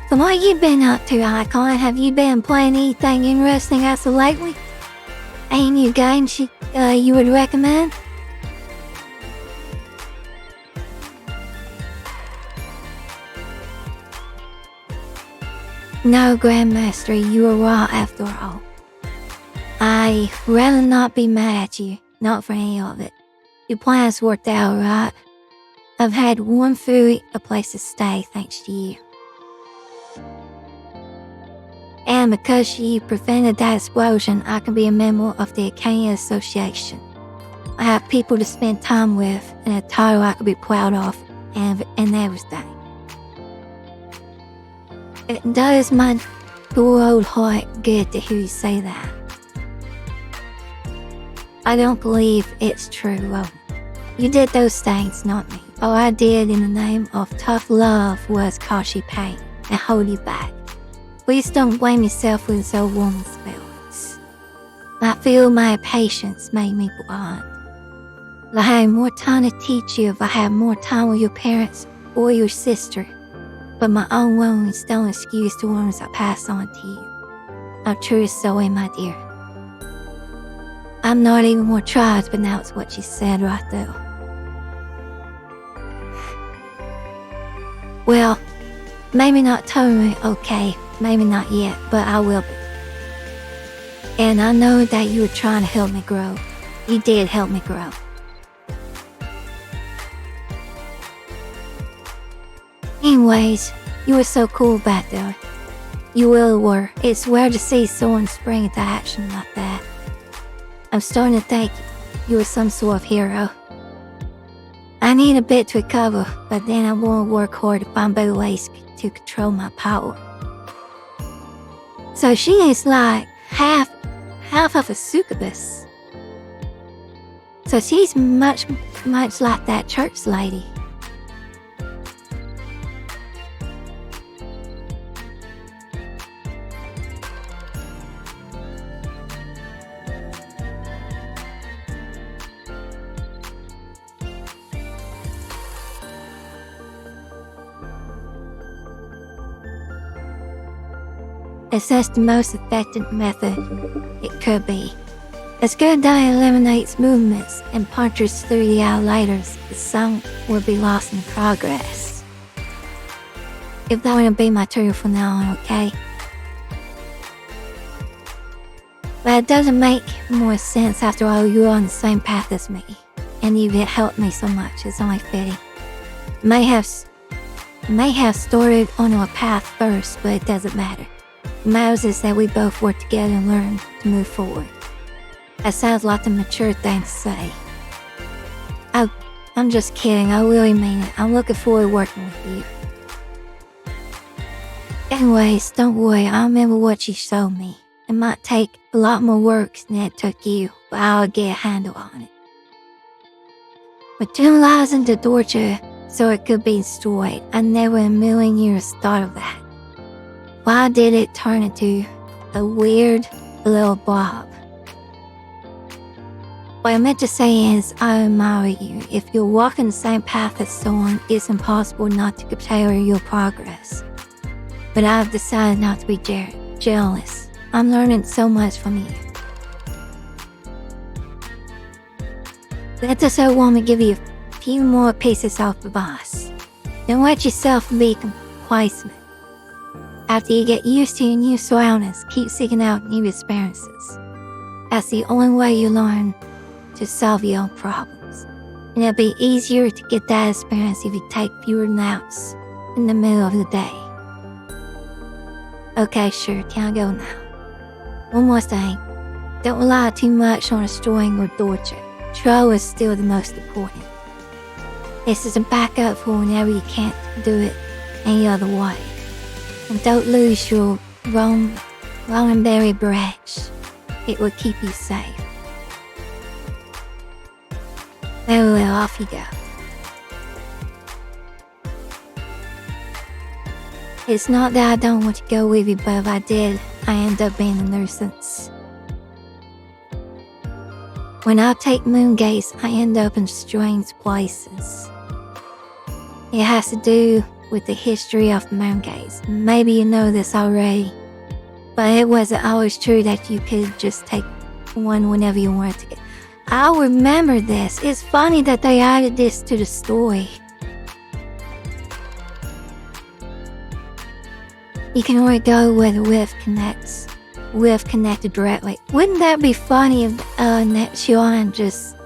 So what you been up to, Icon? Have you been playing anything interesting as of lately? Any new games you would recommend? No, Grandmaster, you are right after all. I rather not be mad at you, not for any of it. Your plans worked out right. I've had warm food, a place to stay thanks to you. And because she prevented that explosion, I can be a member of the Acadia Association. I have people to spend time with and a title I could be proud of and everything. It does my poor old heart good to hear you say that. I don't believe it's true. Well, you did those things, not me. All I did in the name of tough love was cause you pain and hold you back. Please don't blame yourself for this old woman's feelings. I feel my patience made me blind. I had more time to teach you if I had more time with your parents or your sister. But my own wounds don't excuse the wounds I pass on to you. I'm truly sorry, my dear. I'm not even more tried to pronounce what she said right there. Well, maybe not totally okay, maybe not yet, but I will be. And I know that you were trying to help me grow. You did help me grow. Anyways, you were so cool back there. You really were. It's rare to see someone spring into action like that. I'm starting to think you were some sort of hero. I need a bit to recover, but then I want to work hard to find better ways to control my power. So she is like half of a succubus. So she's much like that church lady. It's just the most effective method it could be. It's good that it eliminates movements and punches through the outlighters, but some will be lost in progress. If that wouldn't be my turn for now on, okay? But it doesn't make more sense after all you're on the same path as me. And you've helped me so much, it's only fitting. May have started on our path first, but it doesn't matter. It matters is that we both work together and learn to move forward. That sounds like the mature thing to say. I'm just kidding, I really mean it. I'm looking forward to working with you. Anyways, don't worry, I remember what you showed me. It might take a lot more work than it took you, but I'll get a handle on it. But two lies in the torture, so it could be destroyed. I never in a million years thought of that. Why did it turn into a weird little blob? What I meant to say is, I admire you. If you're walking the same path as someone, it's impossible not to compare your progress. But I've decided not to be jealous. I'm learning so much from you. Let this old woman give you a few more pieces of advice. Don't let yourself be complacent. After you get used to your new surroundings, keep seeking out new experiences. That's the only way you learn to solve your own problems. And it'll be easier to get that experience if you take fewer naps in the middle of the day. Okay, sure, can I go now? One more thing. Don't rely too much on destroying or torture. Control is still the most important. This is a backup for whenever you can't do it any other way. And don't lose your Romanberry branch. It will keep you safe. Very well, off you go. It's not that I don't want to go with you, but if I did, I end up being a nuisance. When I take moon gates, I end up in strange places. It has to do with the history of moon gates. Maybe you know this already, but it wasn't always true that you could just take one whenever you wanted to. I'll remember this. It's funny that they added this to the story. You can only go where the rift connects. we've connected directly. Wouldn't that be funny if Nexion just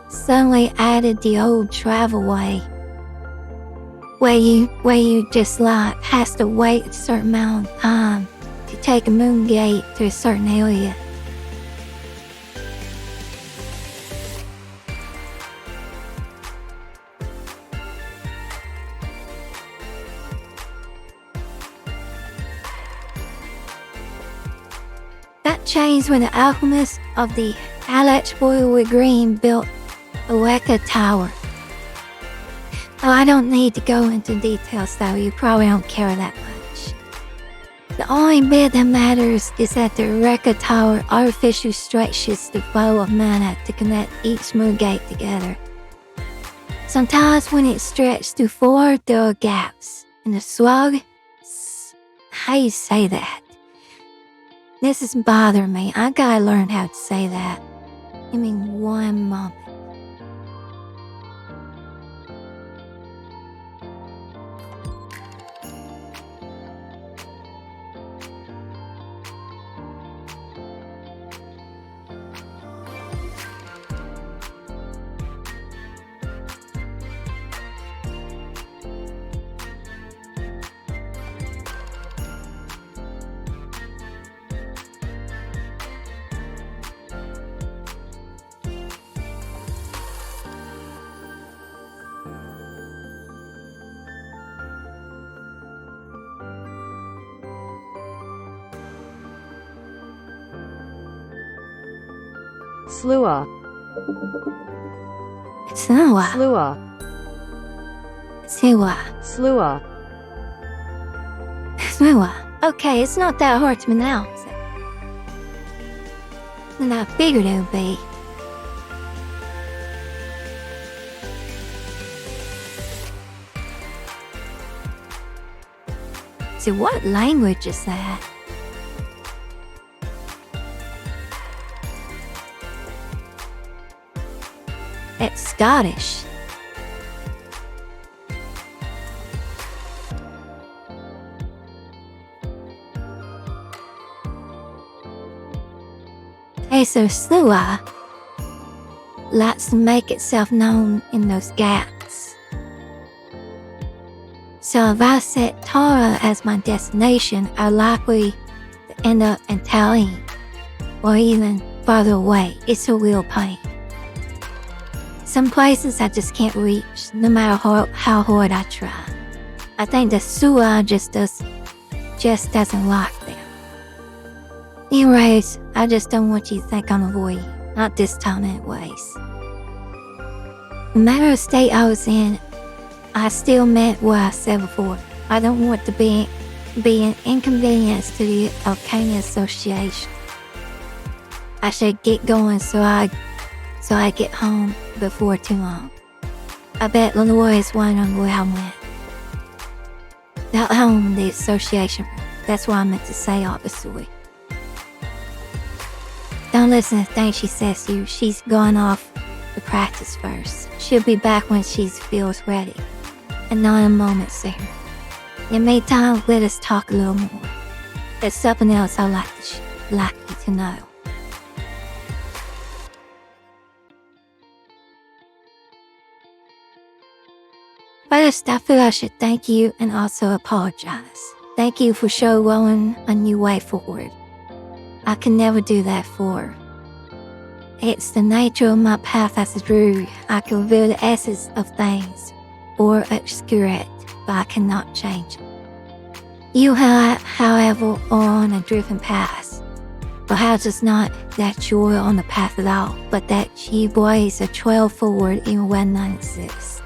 suddenly added the old travel way? Where you just like has to wait a certain amount of time to take a moon gate to a certain area. That changed when the alchemist of the Alex Boyle Green built a Weka Tower. Oh, I don't need to go into details though, you probably don't care that much. The only bit that matters is that the Weka Tower artificially stretches the flow of mana to connect each moon gate together. Sometimes when it's stretched too far, there are gaps. And the slug? How you say that? This is bothering me. I gotta learn how to say that. Give me one moment. Slua. Slua. Slua. Slua. Slua. Slua. Okay, it's not that hard to pronounce. And I figured it would be. So what language is that? It's Scottish. Okay, so Slua likes to make itself known in those gaps. So if I set Tara as my destination, I'm likely to end up in Tallinn or even farther away. It's a real pain. Some places I just can't reach, no matter how hard I try. I think the Sua just doesn't like them. Anyways, I just don't want you to think I'm avoiding. Not this time anyways. No matter the state I was in, I still meant what I said before. I don't want to be an inconvenience to the Alchemy Association. I should get going so I get home before too long. I bet Lenore is wondering where I went. Not home, the association room. That's what I meant to say, obviously. Don't listen to things she says to you. She's gone off to practice first. She'll be back when she feels ready. And not a moment sooner. In the meantime, let us talk a little more. There's something else I'd like you to know. First, I feel I should thank you and also apologize. Thank you for showing a new way forward. I can never do that for her. It's the nature of my path as a druid. I can reveal the essence of things, or obscure it, but I cannot change it. You, however, are on a driven path. Perhaps it's not that you're on the path at all, but that you blaze a trail forward even when none exists.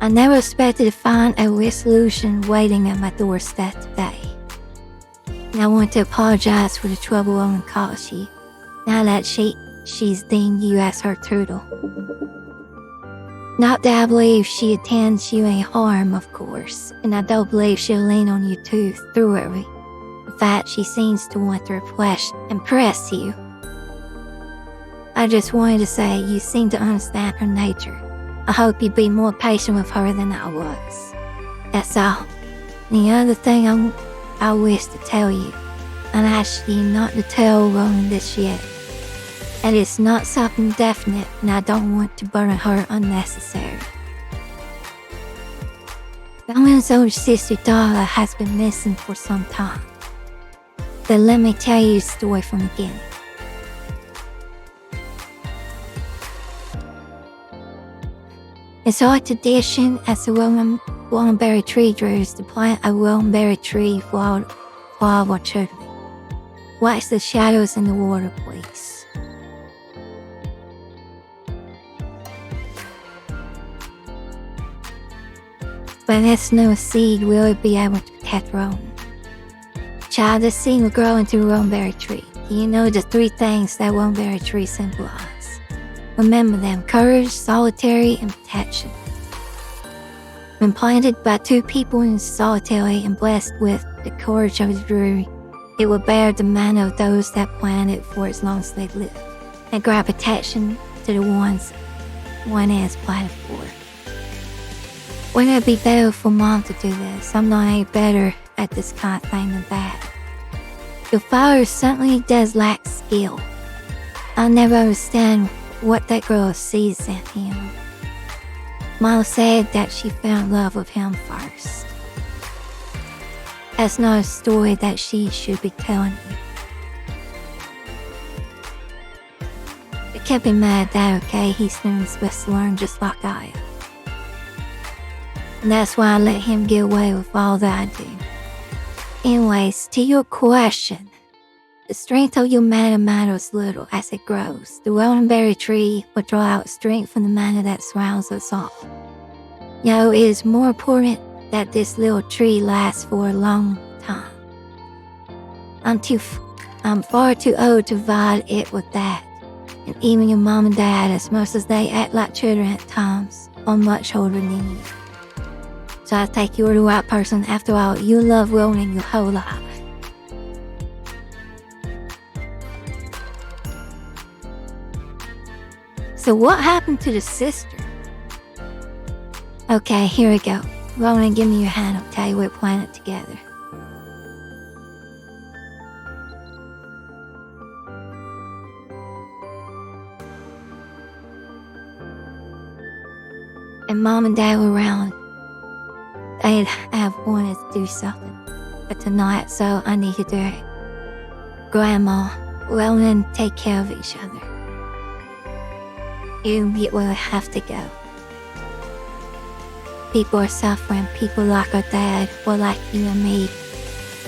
I never expected to find a resolution waiting at my doorstep today. And I want to apologize for the trouble I caused you, now that she's deemed you as her turtle. Not that I believe she intends you any harm, of course, and I don't believe she'll lean on you too thoroughly. In fact, she seems to want to impress you. I just wanted to say you seem to understand her nature. I hope you'd be more patient with her than I was. That's all. And the other thing I wish to tell you, and actually not to tell Rowan this yet. And it's not something definite, and I don't want to burden her unnecessary. Rowan's older sister Darla has been missing for some time. But let me tell you the story from the beginning. It's our tradition as the Wallenberry tree drawers to plant a Wallenberry tree for all our children. Watch the shadows in the water, please. But there's no seed will be able to protect Rowan. Child, the seed will grow into a Wallenberry tree. You know the three things that Wallenberry tree symbolize. Remember them: courage, solitary, and protection. When planted by two people in solitary and blessed with the courage of the tree, it will bear the manner of those that planted it for as long as they live, and grant protection to the ones one is planted for. Wouldn't it be better for Mom to do this? I'm not any better at this kind of thing than that. Your father certainly does lack skill. I'll never understand what that girl sees in him. Mom said that she fell in love with him first. That's not a story that she should be telling you. It can't be mad at that, okay? He's soon supposed to learn just like I am. And that's why I let him get away with all that I do. Anyways, to your question, the strength of your mana matters little as it grows. The Wallenberry tree will draw out strength from the mana that surrounds us all. You know, it is more important that this little tree lasts for a long time. I'm far too old to provide it with that. And even your mom and dad, as much as they act like children at times, are much older than you. So I think you're the right person. After all, you love Rowan your whole life. So what happened to the sister? Okay, here we go. Rowan, give me your hand. I'll tell you we're playing it together. And Mom and Dad were around. They'd have wanted to do something, but tonight, so I need to do it. Grandma, Rowan, take care of each other. You will have to go. People are suffering, people like our dad, or like you and me.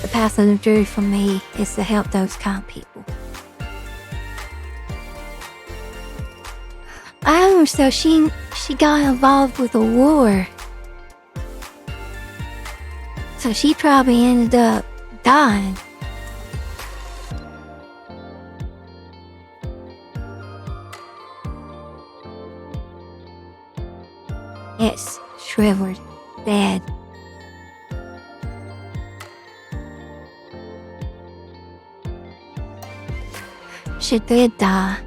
The path of the truth for me is to help those kind of people. Oh, so she got involved with a war. So she probably ended up dying. It's shriveled, dead. She did die.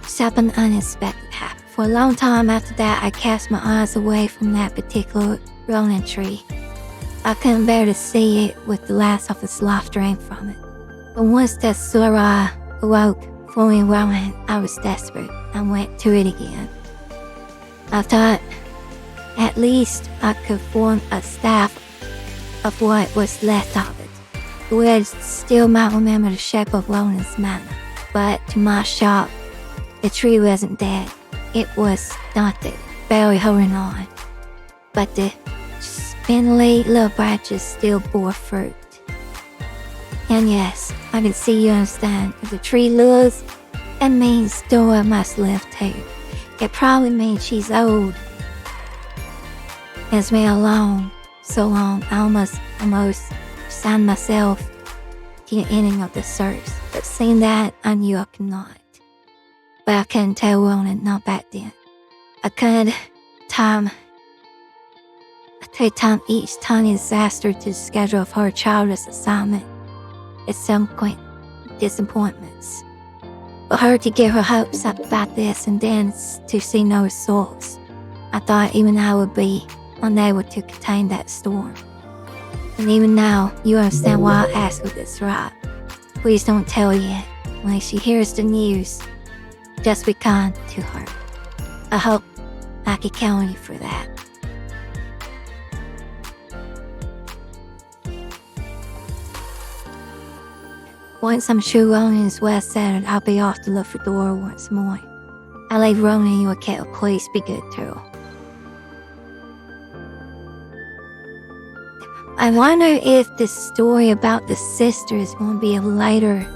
Something unexpected happened. For a long time after that, I cast my eyes away from that particular rolling tree. I couldn't bear to see it with the last of its life drained from it. But once that Sora awoke, fully Rowan, I was desperate. I went to it again. I thought at least I could form a staff of what was left of it. The words still might remember the shape of Rowan's mana, but to my shock, the tree wasn't dead. It was not dead, barely holding on. But the spindly little branches still bore fruit. And yes, I can see you understand. If the tree lives, that means Dora must live too. It probably means she's old. It's been so long, I almost resigned myself to the ending of the search. But seeing that, I knew I could not. But I couldn't tell Ronan, not back then. I couldn't time each tiny disaster to the schedule of her childless assignment. At some point, disappointments. For her to give her hopes up about this and then to see no results. I thought even I would be unable to contain that storm. And even now, you understand why I asked her this, right? Please don't tell her yet. When she hears the news, just be kind to her. I hope I can count on you for that. Once I'm sure Ronan is well settled, I'll be off to look for Dora once more. I'll leave Ronan in your care. Please be good to her. I wonder if the story about the sisters won't be a later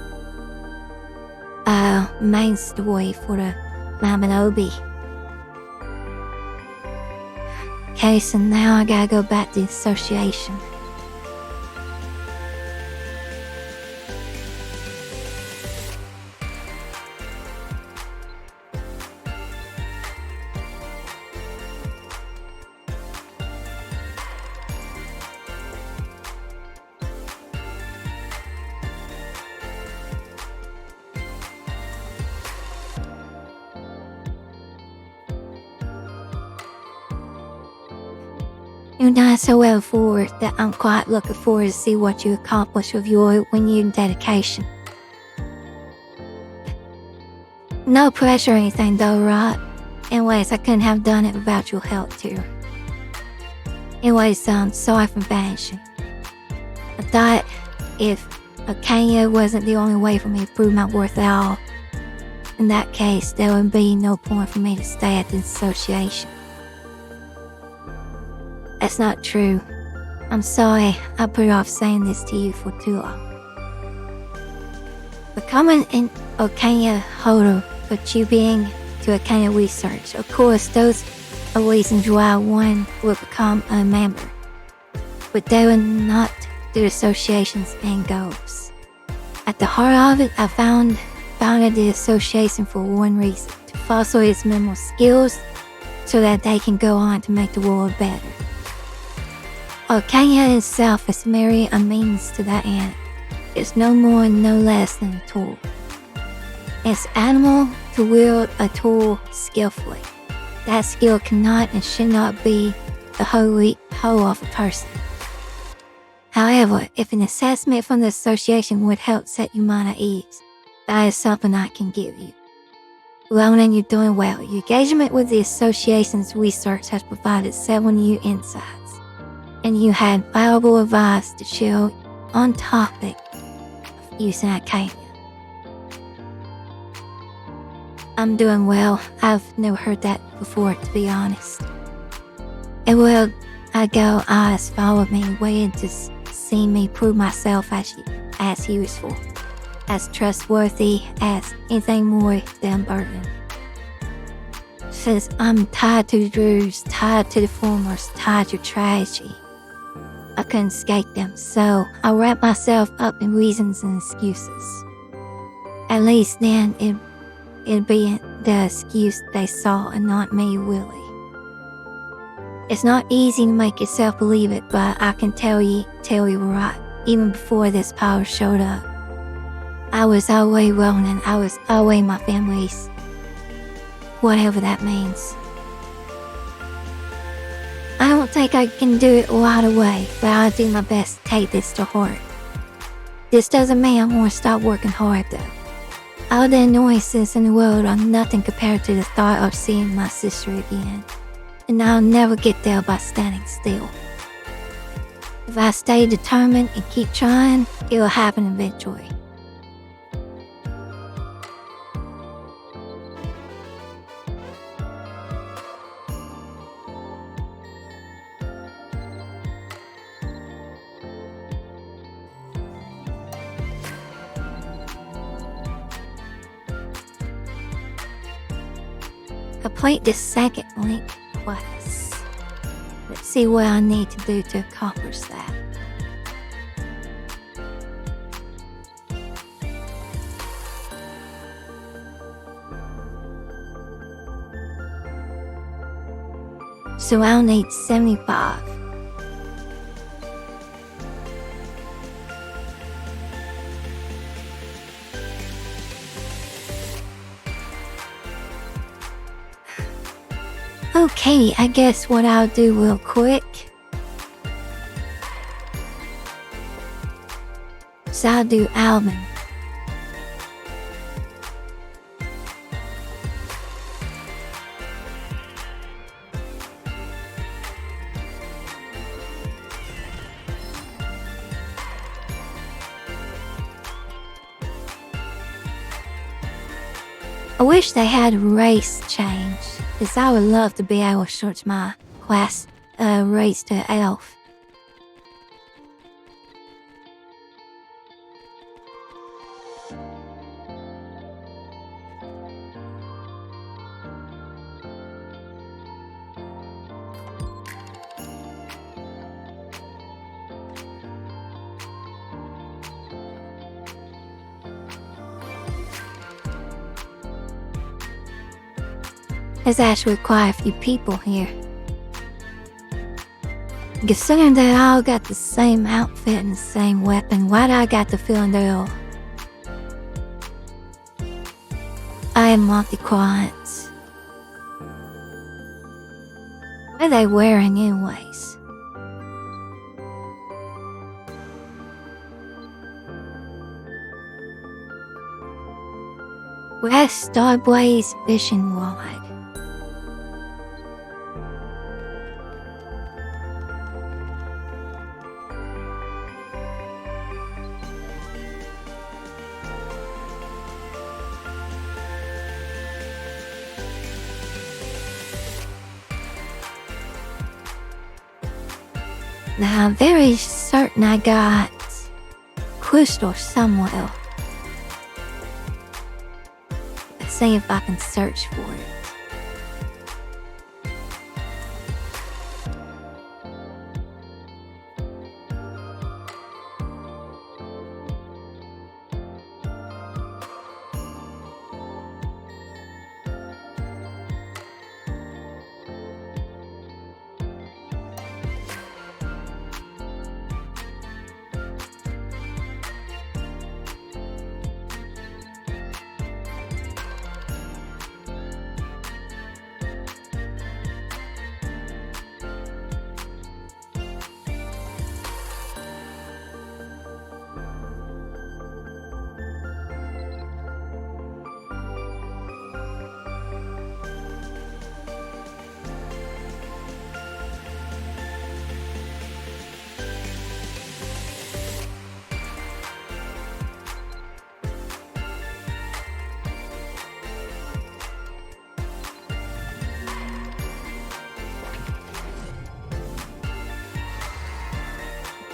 main story for the Mamanobi. Okay, so now I gotta go back to the association. You're not so well forward that I'm quite looking forward to see what you accomplish with your renewed dedication. No pressure or anything though, right? Anyways, I couldn't have done it without your help too. Anyways, sorry for banishing. I thought if Akanya wasn't the only way for me to prove my worth at all, in that case, there would be no point for me to stay at the association. That's not true. I'm sorry I put off saying this to you for too long. Becoming an Okanya holder, but you being to Okanya research, of course, those are reasons why one will become a member. But they were not the association's main goals. At the heart of it, I founded the association for one reason, to foster its members' skills so that they can go on to make the world better. Okanya itself is merely a means to that end. It's no more and no less than a tool. It's animal to wield a tool skillfully. That skill cannot and should not be the whole of a person. However, if an assessment from the association would help set your mind at ease, that is something I can give you. Ronan, you're doing well. Your engagement with the association's research has provided several new insights, and you had valuable advice to share on topic of using Arcania. I'm doing well. I've never heard that before, to be honest. And well, I go eyes follow me, waiting to see me prove myself as useful, as trustworthy, as anything more than burden. Since I'm tied to the druids, tied to the formers, tied to tragedy, I couldn't escape them, so I wrapped myself up in reasons and excuses. At least then it'd be the excuse they saw and not me, really. It's not easy to make yourself believe it, but I can tell you right, even before this power showed up. I was always Ronan, I was always my family's, whatever that means. I don't think I can do it right away, but I'll do my best to take this to heart. This doesn't mean I want to stop working hard though. All the annoyances in the world are nothing compared to the thought of seeing my sister again. And I'll never get there by standing still. If I stay determined and keep trying, it'll happen eventually. Complete the second link quest. Let's see what I need to do to accomplish that. So I'll need 75. Okay, I guess what I'll do real quick is I'll do almond. I wish they had race change, because I would love to be able to switch my class race to elf. There's actually quite a few people here. Considering they all got the same outfit and the same weapon, why do I got the feeling they're all... I am multi-clients. What are they wearing anyways? West Starblaze Fishing Rod. Now I'm very certain I got crystal somewhere. Let's see if I can search for it.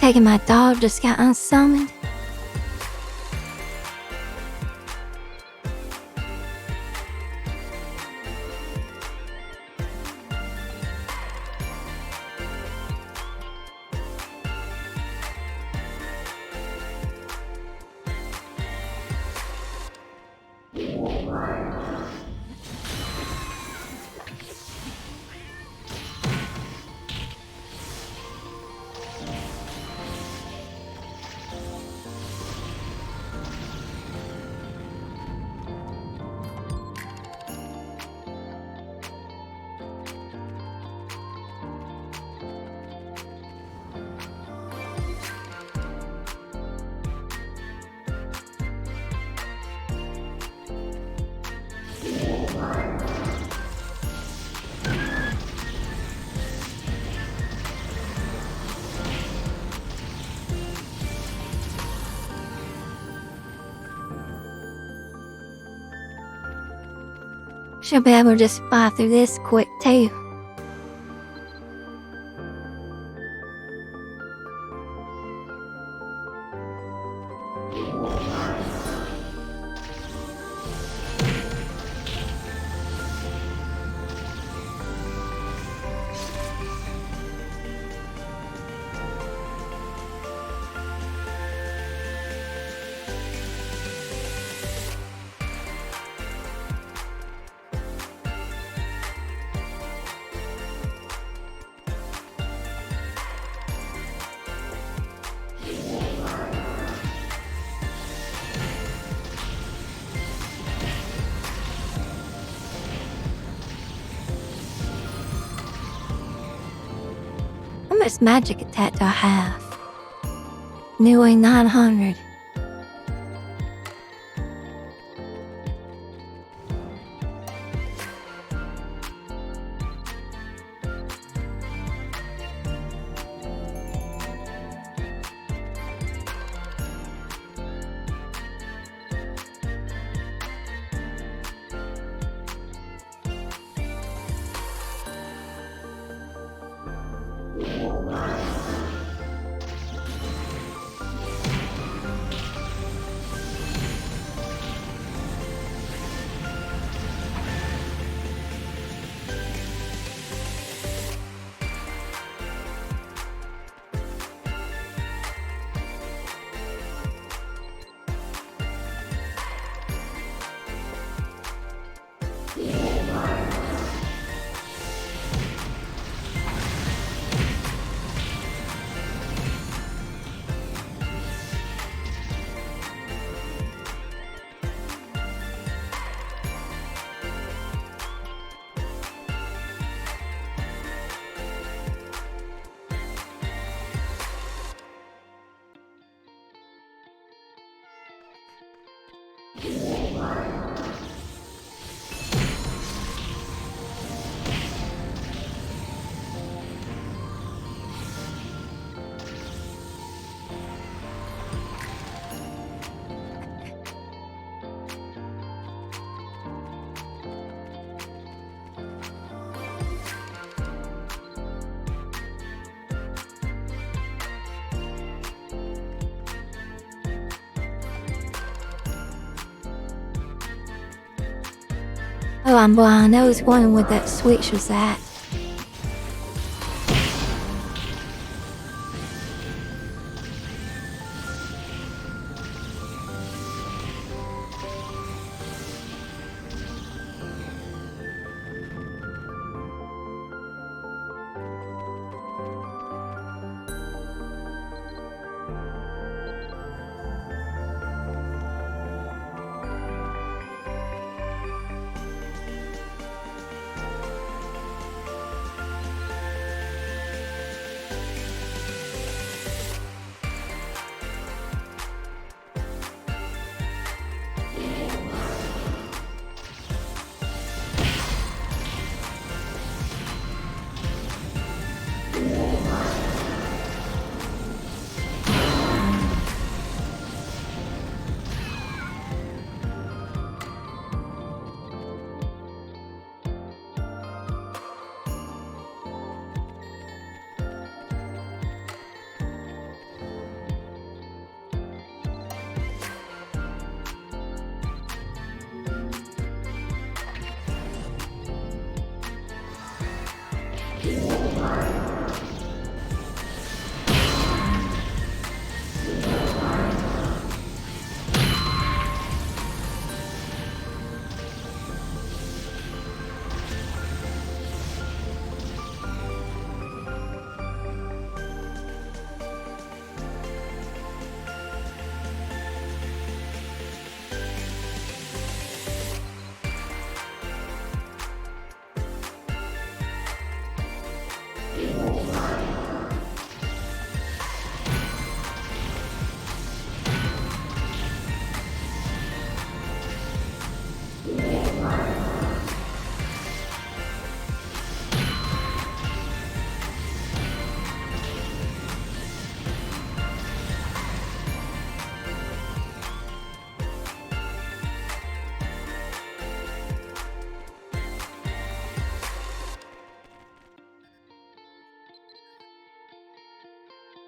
Taking my dog just got unsummoned. Should be able to just fly through this quick too. much magic attack do I have? Nearly 900. Oh, I'm blind. I was wondering what that switch was at.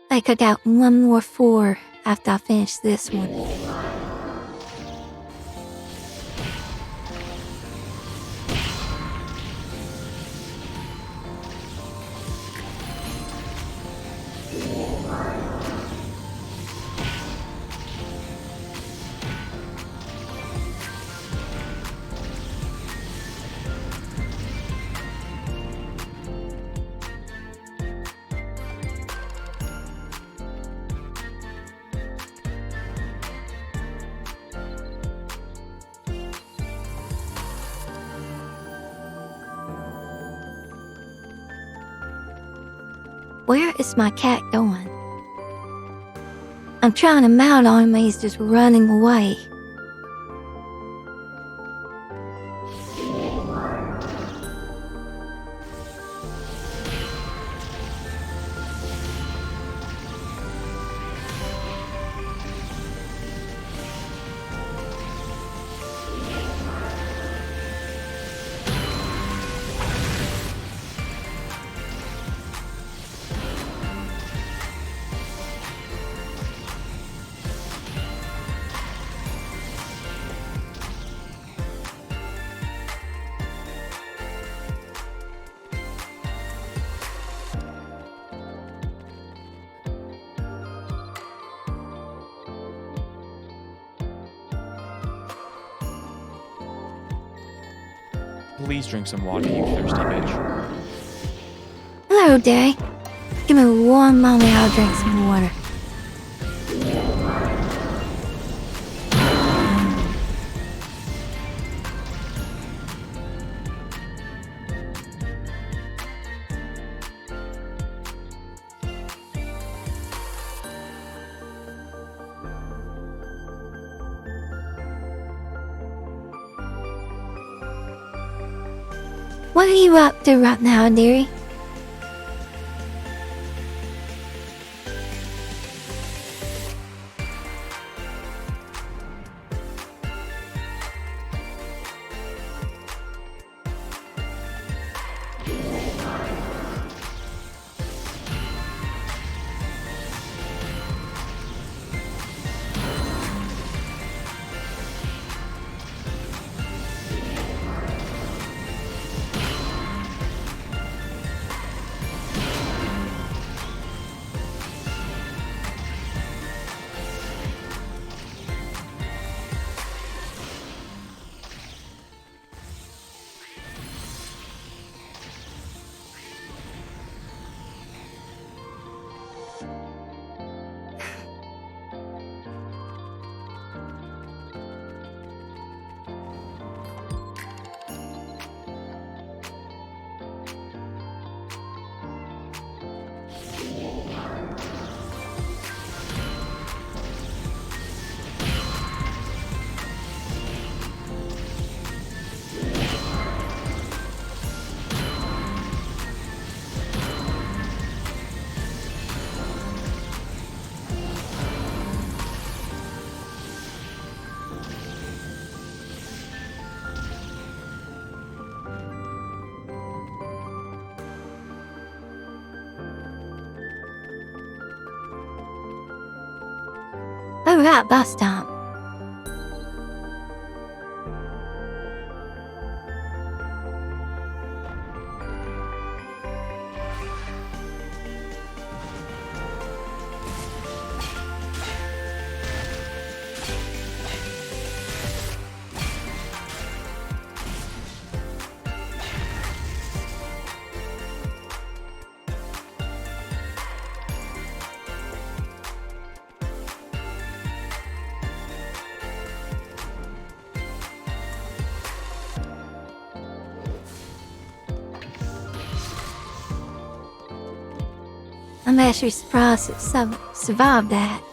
Like I got one more 4 after I finish this one. Where is my cat going? I'm trying to mount on him, he's just running away. Please drink some water, you thirsty bitch. Hello, Day. Give me one moment, I'll drink some water. What are you up to right now, dearie? Alright, bus stop. I'm actually surprised it survived that.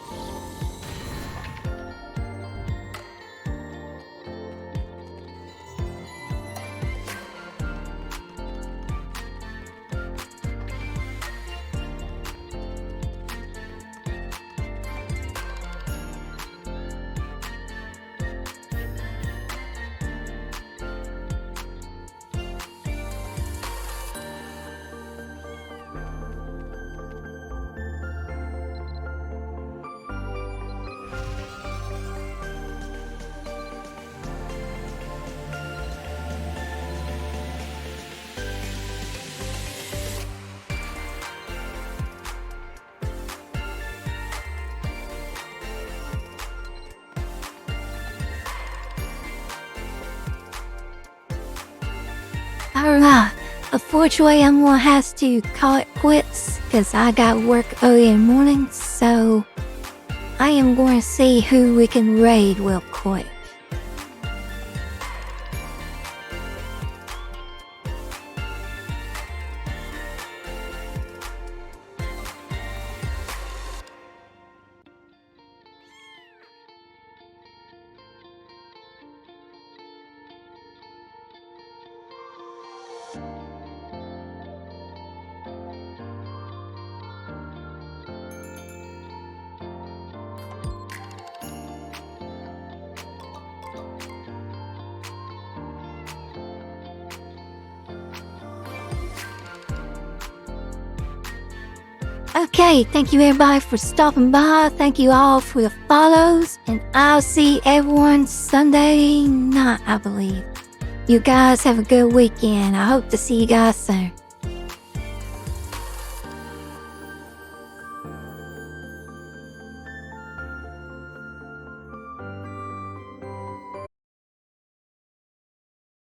Alright, unfortunately I'm gonna have to call it quits because I got work early in the morning, so I am going to see who we can raid real quick. Okay, thank you everybody for stopping by. Thank you all for the follows. And I'll see everyone Sunday night, I believe. You guys have a good weekend. I hope to see you guys soon.